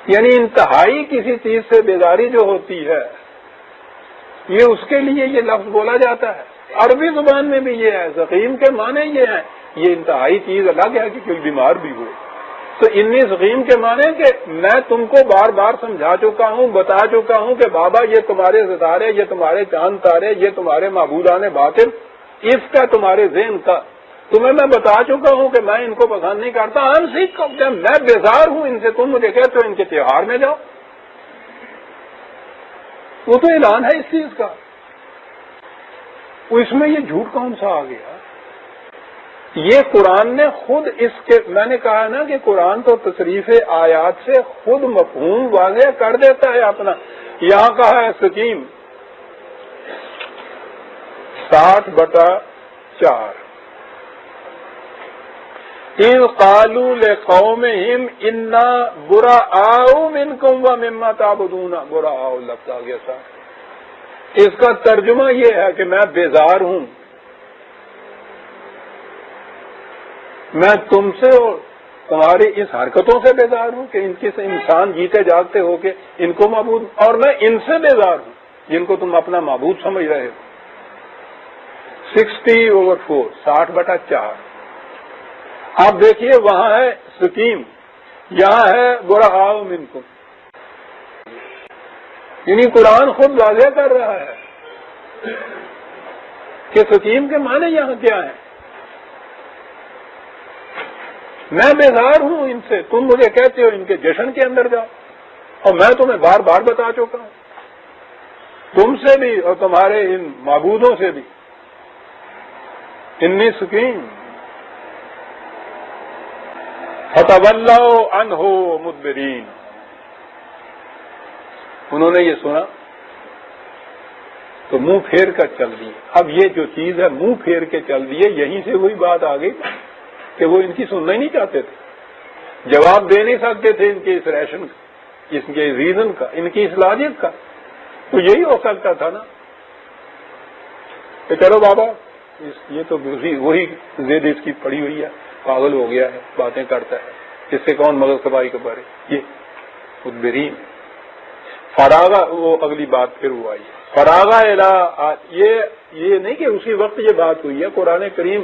یعنی انتہائی کسی چیز سے بیزاری جو ہوتی ہے، یہ اس کے لیے یہ لفظ بولا جاتا ہے. عربی زبان میں بھی یہ ہے، سقیم کے معنی یہ ہے. یہ انتہائی چیز الگ ہے کہ کوئی بیمار بھی ہو. تو انی سقیم کے معنی کہ میں تم کو بار بار سمجھا چکا ہوں، بتا چکا ہوں کہ بابا یہ تمہارے ستارے، یہ تمہارے چاند تارے، یہ تمہارے معبودان باطل، اس کا تمہارے ذہن کا تمہیں میں بتا چکا ہوں کہ میں ان کو پسند نہیں کرتا. ہم سکھ میں بیزار ہوں ان سے. تم مجھے کہتے ہو ان کے تہوار میں جاؤ، وہ تو اعلان ہے اس چیز کا. اس میں یہ جھوٹ کون سا آ گیا؟ یہ قرآن نے خود اس کے، میں نے کہا نا کہ قرآن تو تصریف آیات سے خود مفہوم واضح کر دیتا ہے اپنا. یہاں کہا ہے سکیم 60/4، اِذْ قَالُوا لِقَوْمِهِمْ إِنَّا بُرَآءُ مِنْكُمْ وَمِمَّا تَعْبُدُونَ. بُرَآءُ لفظ آ گیا تھا. اس کا ترجمہ یہ ہے کہ میں بیزار ہوں، میں تم سے اور تمہاری اس حرکتوں سے بیزار ہوں کہ ان کی انسان جیتے جاگتے ہو کے ان کو معبود، اور میں ان سے بیزار ہوں جن کو تم اپنا معبود سمجھ رہے ہو. 60/4، 60/4. آپ دیکھیے وہاں ہے سکیم، یہاں ہے برآء منکم. یعنی قرآن خود واضح کر رہا ہے کہ سکیم کے معنی یہاں کیا ہے. میں بیزار ہوں ان سے، تم مجھے کہتے ہو ان کے جشن کے اندر جاؤ، اور میں تمہیں بار بار بتا چکا ہوں، تم سے بھی اور تمہارے ان معبودوں سے بھی. انی سکیم فتولوا عنہ مدبرین. انہوں نے یہ سنا تو منہ پھیر کر چل دیے. اب یہ جو چیز ہے منہ پھیر کے چل دیے، یہیں سے وہی بات آ گئی کہ وہ ان کی سننا ہی نہیں چاہتے تھے، جواب دے نہیں سکتے تھے ان کے اس ریشن کا، اس کے ریزن کا، ان کی اس لاجک کا. تو یہی ہو سکتا تھا نا کہ چلو بابا یہ تو وہی زید اس کی پڑی ہوئی ہے، پاگل ہو گیا ہے، باتیں کرتا ہے، اس سے کون مغز کبائی کرے، یہ مدبرین فراغا. وہ اگلی بات پھر ہوا یہ فراغا الا، یہ نہیں کہ اسی وقت یہ بات ہوئی ہے. قرآن کریم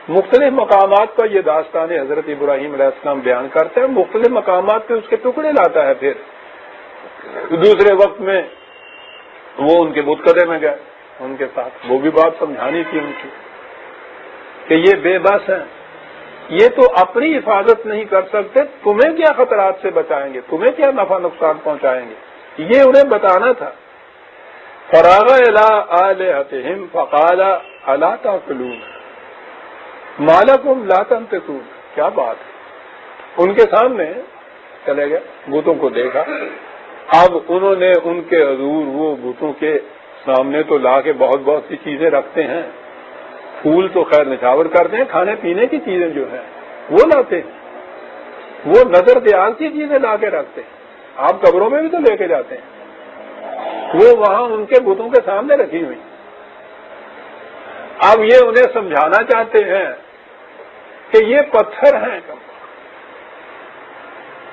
مختلف مقامات پر یہ داستان حضرت ابراہیم علیہ السلام بیان کرتا ہے، مختلف مقامات پہ اس کے ٹکڑے لاتا ہے. پھر دوسرے وقت میں وہ ان کے بت قدے میں گئے ان کے ساتھ، وہ بھی بات سمجھانی تھی ان کی کہ یہ بے بس ہیں، یہ تو اپنی حفاظت نہیں کر سکتے، تمہیں کیا خطرات سے بچائیں گے، تمہیں کیا نفع نقصان پہنچائیں گے، یہ انہیں بتانا تھا. فراغ الی آلہتہم فقال الا تاکلون ما لکم لا تنطقون. کیا بات ہے، ان کے سامنے چلے گئے، بتوں کو دیکھا. اب انہوں نے ان کے حضور وہ بتوں کے سامنے تو لا کے بہت بہت سی چیزیں رکھتے ہیں، پھول تو خیر نچھاور کرتے ہیں، کھانے پینے کی چیزیں جو ہیں وہ لاتے ہیں، وہ نظر دیال کی چیزیں لا کے رکھتے ہیں. آپ قبروں میں بھی تو لے کے جاتے ہیں، وہ وہاں ان کے بتوں کے سامنے رکھی ہوئی. اب یہ انہیں سمجھانا چاہتے ہیں کہ یہ پتھر ہیں،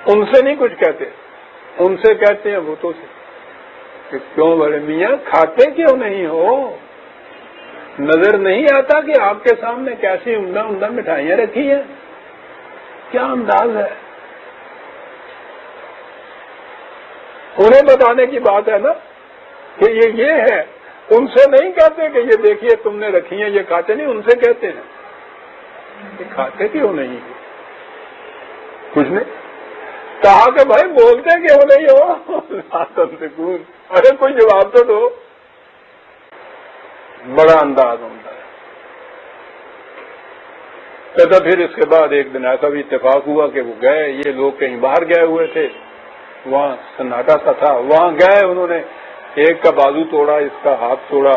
ان سے نہیں کچھ کہتے، ان سے کہتے ہیں بتوں سے کہ کیوں بڑے میاں کھاتے کیوں نہیں ہو، نظر نہیں آتا کہ آپ کے سامنے کیسی عمدہ عمدہ مٹھائیاں رکھی ہیں، کیا انداز ہے. انہیں بتانے کی بات ہے نا کہ یہ ہے، ان سے نہیں کہتے کہ یہ دیکھیے تم نے رکھی ہیں یہ کھاتے نہیں، ان سے کہتے ہیں کہ کھاتے کیوں نہیں، کچھ نہیں کہا کہ بھائی بولتے کیوں نہیں ہو، ارے کوئی جواب تو دو. بڑا انداز ہوتا ہے. تو پھر اس کے بعد ایک دن ایسا بھی اتفاق ہوا کہ وہ گئے، یہ لوگ کہیں باہر گئے ہوئے تھے، وہاں سناٹا سا تھا، وہاں گئے، انہوں نے ایک کا بازو توڑا، اس کا ہاتھ توڑا.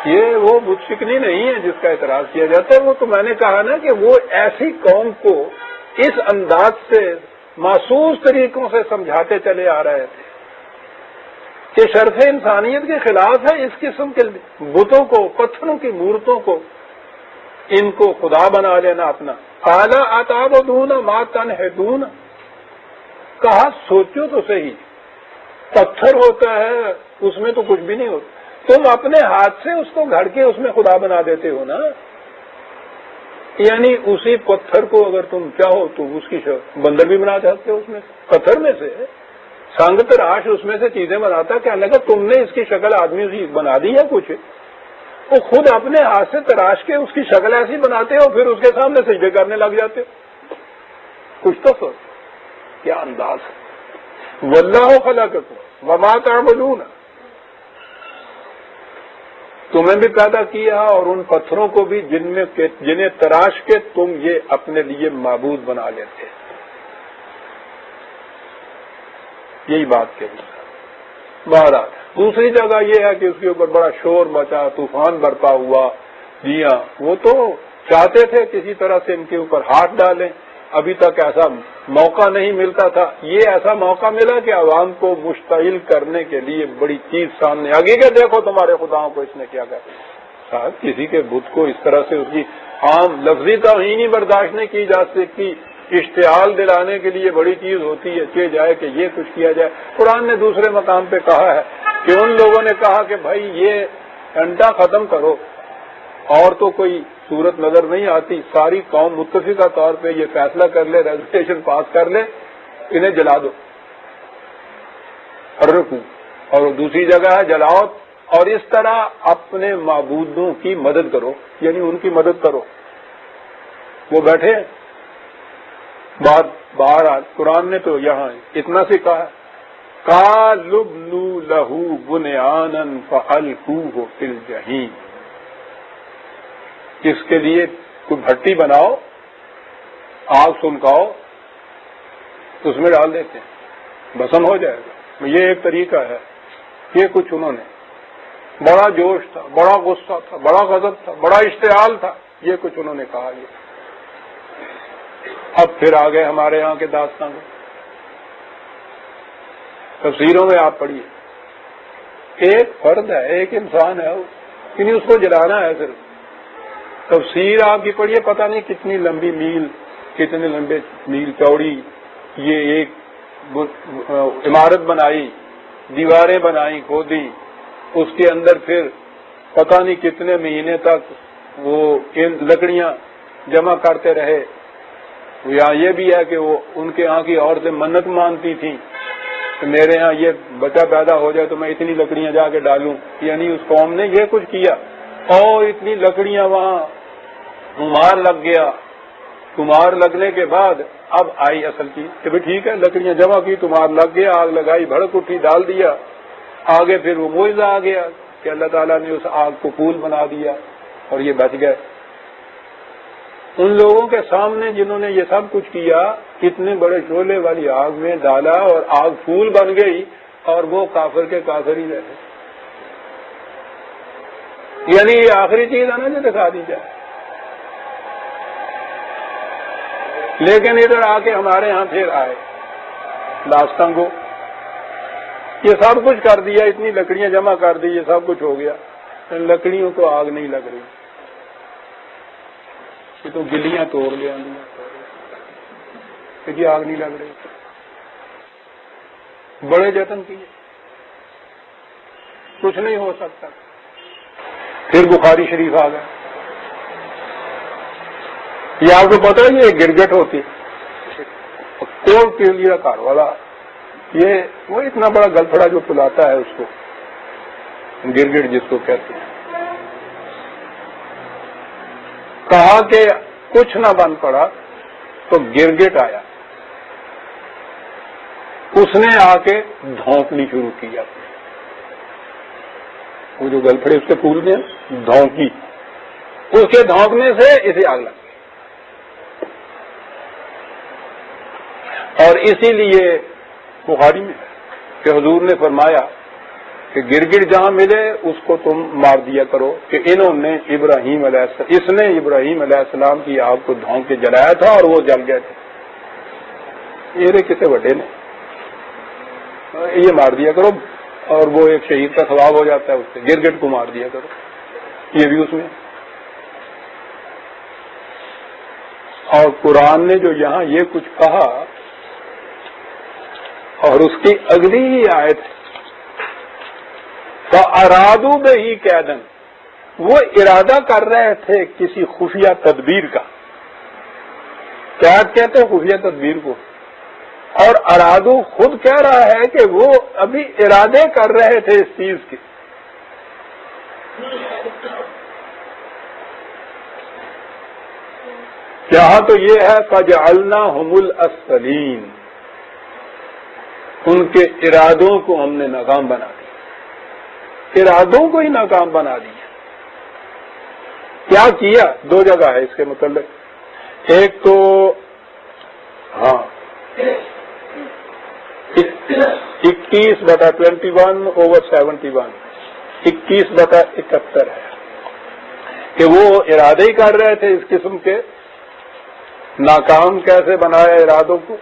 یہ وہ بت شکنی نہیں ہے جس کا اعتراض کیا جاتا ہے. وہ تو میں نے کہا نا کہ وہ ایسی قوم کو اس انداز سے محسوس طریقوں سے سمجھاتے چلے آ رہے تھے کہ شرف انسانیت کے خلاف ہے اس قسم کے بتوں کو، پتھروں کی مورتوں کو، ان کو خدا بنا لینا اپنا. قال اتعبدون ما تنحتون، کہا سوچو تو صحیح، پتھر ہوتا ہے اس میں تو کچھ بھی نہیں ہوتا، تم اپنے ہاتھ سے اس کو گھڑ کے اس میں خدا بنا دیتے ہو نا. یعنی اسی پتھر کو اگر تم چاہو تو اس کی بندر بھی بنا سکتے ہو، اس میں پتھر میں سے سنگ تراش اس میں سے چیزیں بناتا. کیا لگا تم نے اس کی شکل آدمی اسی بنا دی ہے کچھ، وہ خود اپنے ہاتھ سے تراش کے اس کی شکل ایسی بناتے ہو، پھر اس کے سامنے سجدے کرنے لگ جاتے ہو. کچھ تو سوچ، کیا انداز ہے. واللہ خلقکم وما تعملون، تمہیں بھی پیدا کیا اور ان پتھروں کو بھی جنہیں تراش کے تم یہ اپنے لیے معبود بنا لیتے. یہی بات کہی. بہرحال دوسری جگہ یہ ہے کہ اس کے اوپر بڑا شور مچا، طوفان برپا ہوا. جی ہاں، وہ تو چاہتے تھے کسی طرح سے ان کے اوپر ہاتھ ڈالیں، ابھی تک ایسا موقع نہیں ملتا تھا. یہ ایسا موقع ملا کہ عوام کو مشتعل کرنے کے لیے بڑی چیز سامنے آ گئی کہ دیکھو تمہارے خداؤں کو اس نے کیا کہا. صاحب کسی کے بت کو اس طرح سے اس کی عام لفظی توہین ہی برداشت نہیں کی جا سکتی. اشتعال دلانے کے لیے بڑی چیز ہوتی ہے کہ جائے کہ یہ کچھ کیا جائے. قرآن نے دوسرے مقام پہ کہا ہے کہ ان لوگوں نے کہا کہ بھائی یہ انڈا ختم کرو، اور تو کوئی صورت نظر نہیں آتی، ساری قوم متفقہ طور پہ یہ فیصلہ کر لے، ریزولوشن پاس کر لے، انہیں جلا دو اور دوسری جگہ ہے جلاؤ، اور اس طرح اپنے معبودوں کی مدد کرو، یعنی ان کی مدد کرو. وہ بیٹھے باہر قرآن نے تو یہاں اتنا سے کہا قالوا ابنوا له بنيانا فألقوه في الجحيم، اس کے لیے کوئی بھٹی بناؤ، آگ سنکاؤ، اس میں ڈال دیتے ہیں، بھسم ہو جائے گا. یہ ایک طریقہ ہے. یہ کچھ انہوں نے، بڑا جوش تھا، بڑا غصہ تھا، بڑا غضب تھا، بڑا اشتعال تھا، یہ کچھ انہوں نے کہا. یہ اب پھر آ گئے ہمارے یہاں کے داستان میں. تفسیروں میں آپ پڑھیے، ایک فرد ہے، ایک انسان ہے، یعنی اس کو جلانا ہے صرف. تفسیر آپ کی پڑھیے، پتہ نہیں کتنی لمبی میل، کتنے لمبے میل چوڑی یہ ایک عمارت بنائی، دیواریں بنائی، کھودی، اس کے اندر پھر پتہ نہیں کتنے مہینے تک وہ لکڑیاں جمع کرتے رہے. یہاں یہ بھی ہے کہ وہ ان کے یہاں کی عورتیں منت مانتی تھیں کہ میرے ہاں یہ بچہ پیدا ہو جائے تو میں اتنی لکڑیاں جا کے ڈالوں. یعنی اس قوم نے یہ کچھ کیا اور اتنی لکڑیاں وہاں کمار لگ گیا. کمار لگنے کے بعد اب آئی اصل چیز کہ بھائی ٹھیک ہے، لکڑیاں جمع کی، کمار لگ گیا، آگ لگائی، بھڑک اٹھی، ڈال دیا. آگے پھر وہ معجزہ آ گیا کہ اللہ تعالیٰ نے اس آگ کو پھول بنا دیا اور یہ بچ گئے. ان لوگوں کے سامنے جنہوں نے یہ سب کچھ کیا، اتنے بڑے شعلے والی آگ میں ڈالا اور آگ پھول بن گئی اور وہ کافر کے کافر ہی رہے. یعنی یہ آخری چیز ہے نا جو دکھا دی جائے. لیکن ادھر آ کے ہمارے ہاں پھر آئے لاستنگ کو، یہ سب کچھ کر دیا، اتنی لکڑیاں جمع کر دی، یہ سب کچھ ہو گیا، ان لکڑیوں کو آگ نہیں لگ رہی. یہ تو گلیاں توڑ لیا کہ جی آگ نہیں لگ رہی. بڑے جتن کیے، کچھ نہیں ہو سکتا. پھر بخاری شریف آ گیا. یہ آپ کو پتا ہے یہ گرگٹ ہوتی کوڑ کے لیے کار والا، یہ وہ اتنا بڑا گلفڑا جو پلاتا ہے اس کو گرگٹ جس کو کہتے ہیں. کہا کہ کچھ نہ بن پڑا تو گرگٹ آیا، اس نے آ کے دھونکنی شروع کیا. وہ جو گلفڑے اس کے پھول میں دھونکی، اس کے دھونکنے سے اسے آگ لگ گئی. اور اسی لیے بخاری میں کہ حضور نے فرمایا کہ گرگٹ جہاں ملے اس کو تم مار دیا کرو، کہ انہوں نے ابراہیم علیہ السلام، اس نے ابراہیم علیہ السلام کی آگ کو دھونک کے جلایا تھا اور وہ جل گئے تھے. یہ کسی بڑے نے یہ مار دیا کرو اور وہ ایک شہید کا ثواب ہو جاتا ہے اس سے. گرگٹ کو مار دیا کرو. یہ بھی اس میں. اور قرآن نے جو یہاں یہ کچھ کہا اور اس کی اگلی ہی آیت فَأَرَادُوا بِهِ كَيْدًا، وہ ارادہ کر رہے تھے کسی خفیہ تدبیر کا. کیا کہتے ہیں خفیہ تدبیر کو؟ اور ارادو خود کہہ رہا ہے کہ وہ ابھی ارادے کر رہے تھے اس چیز کے. یہاں تو یہ ہے فَجَعَلْنَاهُمُ الْأَسْفَلِينَ، ان کے ارادوں کو ہم نے ناکام بنا دیا. ارادوں کو ہی ناکام بنا دیا. کیا کیا؟ دو جگہ ہے اس کے متعلق. ایک تو 21/21/71 21/71 ہے کہ وہ ارادے ہی کر رہے تھے اس قسم کے. ناکام کیسے بنایا ارادوں کو؟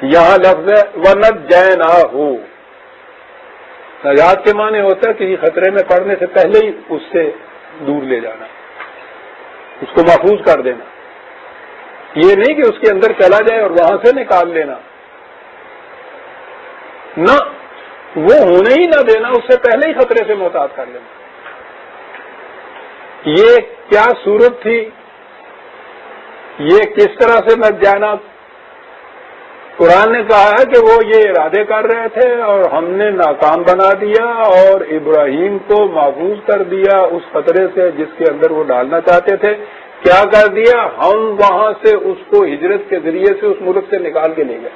یہاں لفظ ہے وَنَجَّيْنَاهُ، نجات کے معنی ہوتا ہے کسی خطرے میں پڑنے سے پہلے ہی اس سے دور لے جانا، اس کو محفوظ کر دینا. یہ نہیں کہ اس کے اندر چلا جائے اور وہاں سے نکال لینا، نہ، وہ ہونے ہی نہ دینا، اس سے پہلے ہی خطرے سے محتاط کر لینا. یہ کیا صورت تھی؟ یہ کس طرح سے مت جانا؟ قرآن نے کہا ہے کہ وہ یہ ارادے کر رہے تھے اور ہم نے ناکام بنا دیا اور ابراہیم کو محفوظ کر دیا اس خطرے سے جس کے اندر وہ ڈالنا چاہتے تھے. کیا کر دیا؟ ہم وہاں سے اس کو ہجرت کے ذریعے سے اس ملک سے نکال کے لے گئے.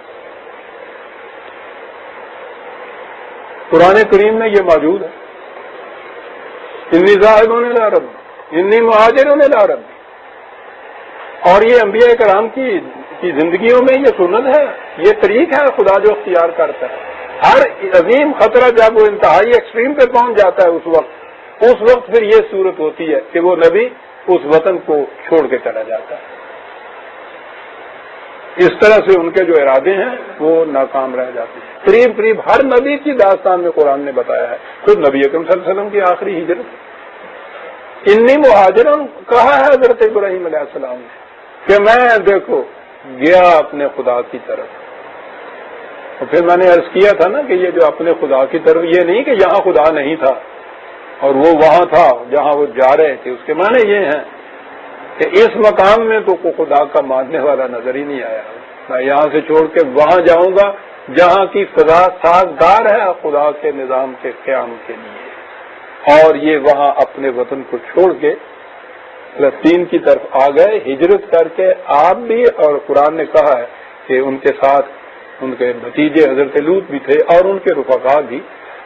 قرآن کریم میں یہ موجود ہے. انی ذاہبون الی ربی، انی مہاجرون الی ربی. اور یہ انبیاء کرام کی زندگیوں میں یہ سنت ہے، یہ طریق ہے خدا جو اختیار کرتا ہے. ہر عظیم خطرہ جب وہ انتہائی ایکسٹریم پہ پہنچ جاتا ہے اس وقت پھر یہ صورت ہوتی ہے کہ وہ نبی اس وطن کو چھوڑ کے چلا جاتا ہے. اس طرح سے ان کے جو ارادے ہیں وہ ناکام رہ جاتے ہیں۔ قریب قریب ہر نبی کی داستان میں قرآن نے بتایا ہے۔ خود نبی اکرم صلی اللہ علیہ وسلم کی آخری ہجرت، انی مہاجرن کہا ہے حضرت ابراہیم علیہ السلام نے کہ میں دیکھو گیا اپنے خدا کی طرف۔ اور پھر میں نے عرض کیا تھا نا کہ یہ جو اپنے خدا کی طرف، یہ نہیں کہ یہاں خدا نہیں تھا اور وہ وہاں تھا جہاں وہ جا رہے تھے، اس کے معنی یہ ہیں کہ اس مقام میں تو کوئی خدا کا ماننے والا نظر ہی نہیں آیا، میں یہاں سے چھوڑ کے وہاں جاؤں گا جہاں کی فضا سازگار ہے خدا کے نظام کے قیام کے لیے۔ اور یہ وہاں اپنے وطن کو چھوڑ کے فلسطین کی طرف آ گئے، ہجرت کر کے آپ بھی، اور قرآن نے کہا ہے کہ ان کے ساتھ ان کے بھتیجے حضرت لوط بھی تھے اور ان کے رفقا بھی،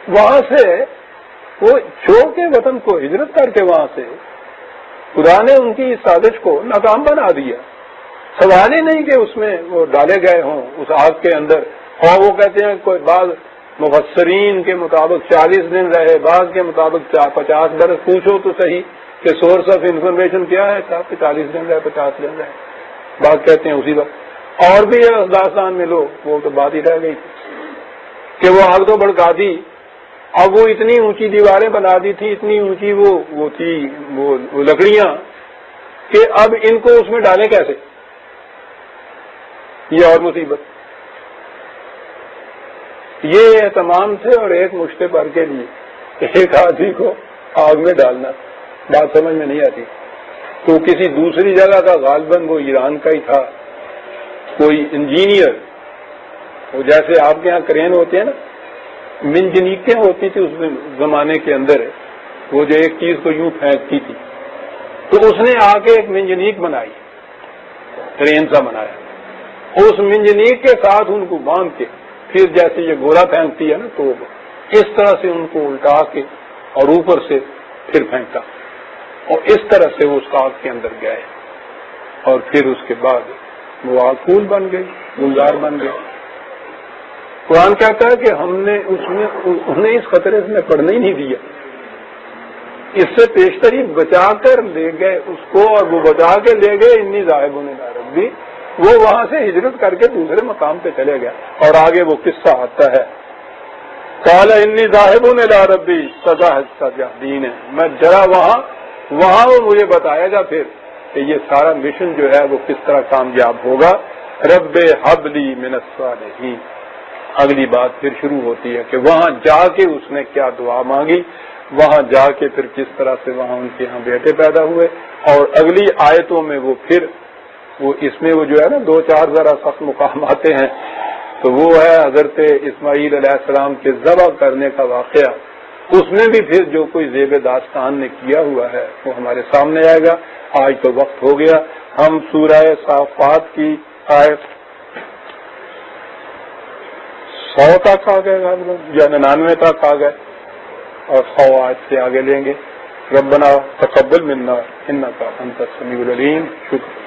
وہاں سے وہ چھوڑ کے وطن کو ہجرت کر کے وہاں سے خدا نے ان کی سازش کو ناکام بنا دیا۔ سوال ہی نہیں کہ اس میں وہ ڈالے گئے ہوں اس آگ کے اندر، اور وہ کہتے ہیں کوئی بعض مفسرین کے مطابق 40 دن رہے، بعض کے مطابق 50 برس، پوچھو تو صحیح کہ سورس آف انفارمیشن کیا ہے، صاحب 40 دن رہے 50 دن رہے، بعض کہتے ہیں اسی وقت، اور بھی ہے داستان میں لوگ، وہ تو بات ہی رہ گئی کہ وہ آگ تو بھڑکا دی، اب وہ اتنی اونچی دیواریں بنا دی تھی، اتنی اونچی وہ تھی وہ لکڑیاں، کہ اب ان کو اس میں ڈالیں کیسے، یہ اور مصیبت۔ یہ اہتمام تھے، اور ایک مشتے پر کے لیے ایک آدمی کو آگ میں ڈالنا، بات سمجھ میں نہیں آتی۔ تو کسی دوسری جگہ کا، غالباً وہ ایران کا ہی تھا، کوئی انجینئر، وہ جیسے آپ کے ہاں کرین ہوتے ہیں نا، منجنیقیں ہوتی تھی اس زمانے کے اندر، وہ جو ایک چیز کو یوں پھینکتی تھی، تو اس نے آ کے ایک منجنیق بنائی، ٹرین سا بنایا، اس منجنیق کے ساتھ ان کو باندھ کے پھر جیسے یہ گولا پھینکتی ہے نا، تو اس طرح سے ان کو الٹا کے اور اوپر سے پھر پھینکا، اور اس طرح سے وہ اس آگ کے اندر گئے، اور پھر اس کے بعد وہ آگ پھول بن گئی، گلزار بن گئی۔ قرآن کہتا ہے کہ ہم نے انہیں اس خطرے سے پڑھنے ہی نہیں دیا، اس سے پیشتری بچا کر لے گئے اس کو، اور وہ بچا کے لے گئے انی ذاہبون الی ربی، وہ وہاں سے ہجرت کر کے دوسرے مقام پہ چلے گیا۔ اور آگے وہ قصہ آتا ہے، قال انی ذاہبون الی ربی سیہدین، میں ذرا وہاں وہ مجھے بتائے گا پھر کہ یہ سارا مشن جو ہے وہ کس طرح کامیاب ہوگا۔ رب ھب لی من الصالحین، اگلی بات پھر شروع ہوتی ہے کہ وہاں جا کے اس نے کیا دعا مانگی، وہاں جا کے پھر کس طرح سے وہاں ان کے ہاں بیٹے پیدا ہوئے، اور اگلی آیتوں میں وہ پھر اس میں وہ جو ہے نا 2-4 ذرا سخت مقام آتے ہیں، تو وہ ہے حضرت اسماعیل علیہ السلام کے ذبح کرنے کا واقعہ، اس میں بھی پھر جو کوئی زیب داستان نے کیا ہوا ہے وہ ہمارے سامنے آئے گا۔ آج تو وقت ہو گیا، ہم سورہ صافات کی آیت 100 تک آ گئے یا 99 تک آ گئے، اور 100 آیت سے آگے لیں گے۔ ربنا تقبل منا انک انت السمیع العلیم۔ شکریہ۔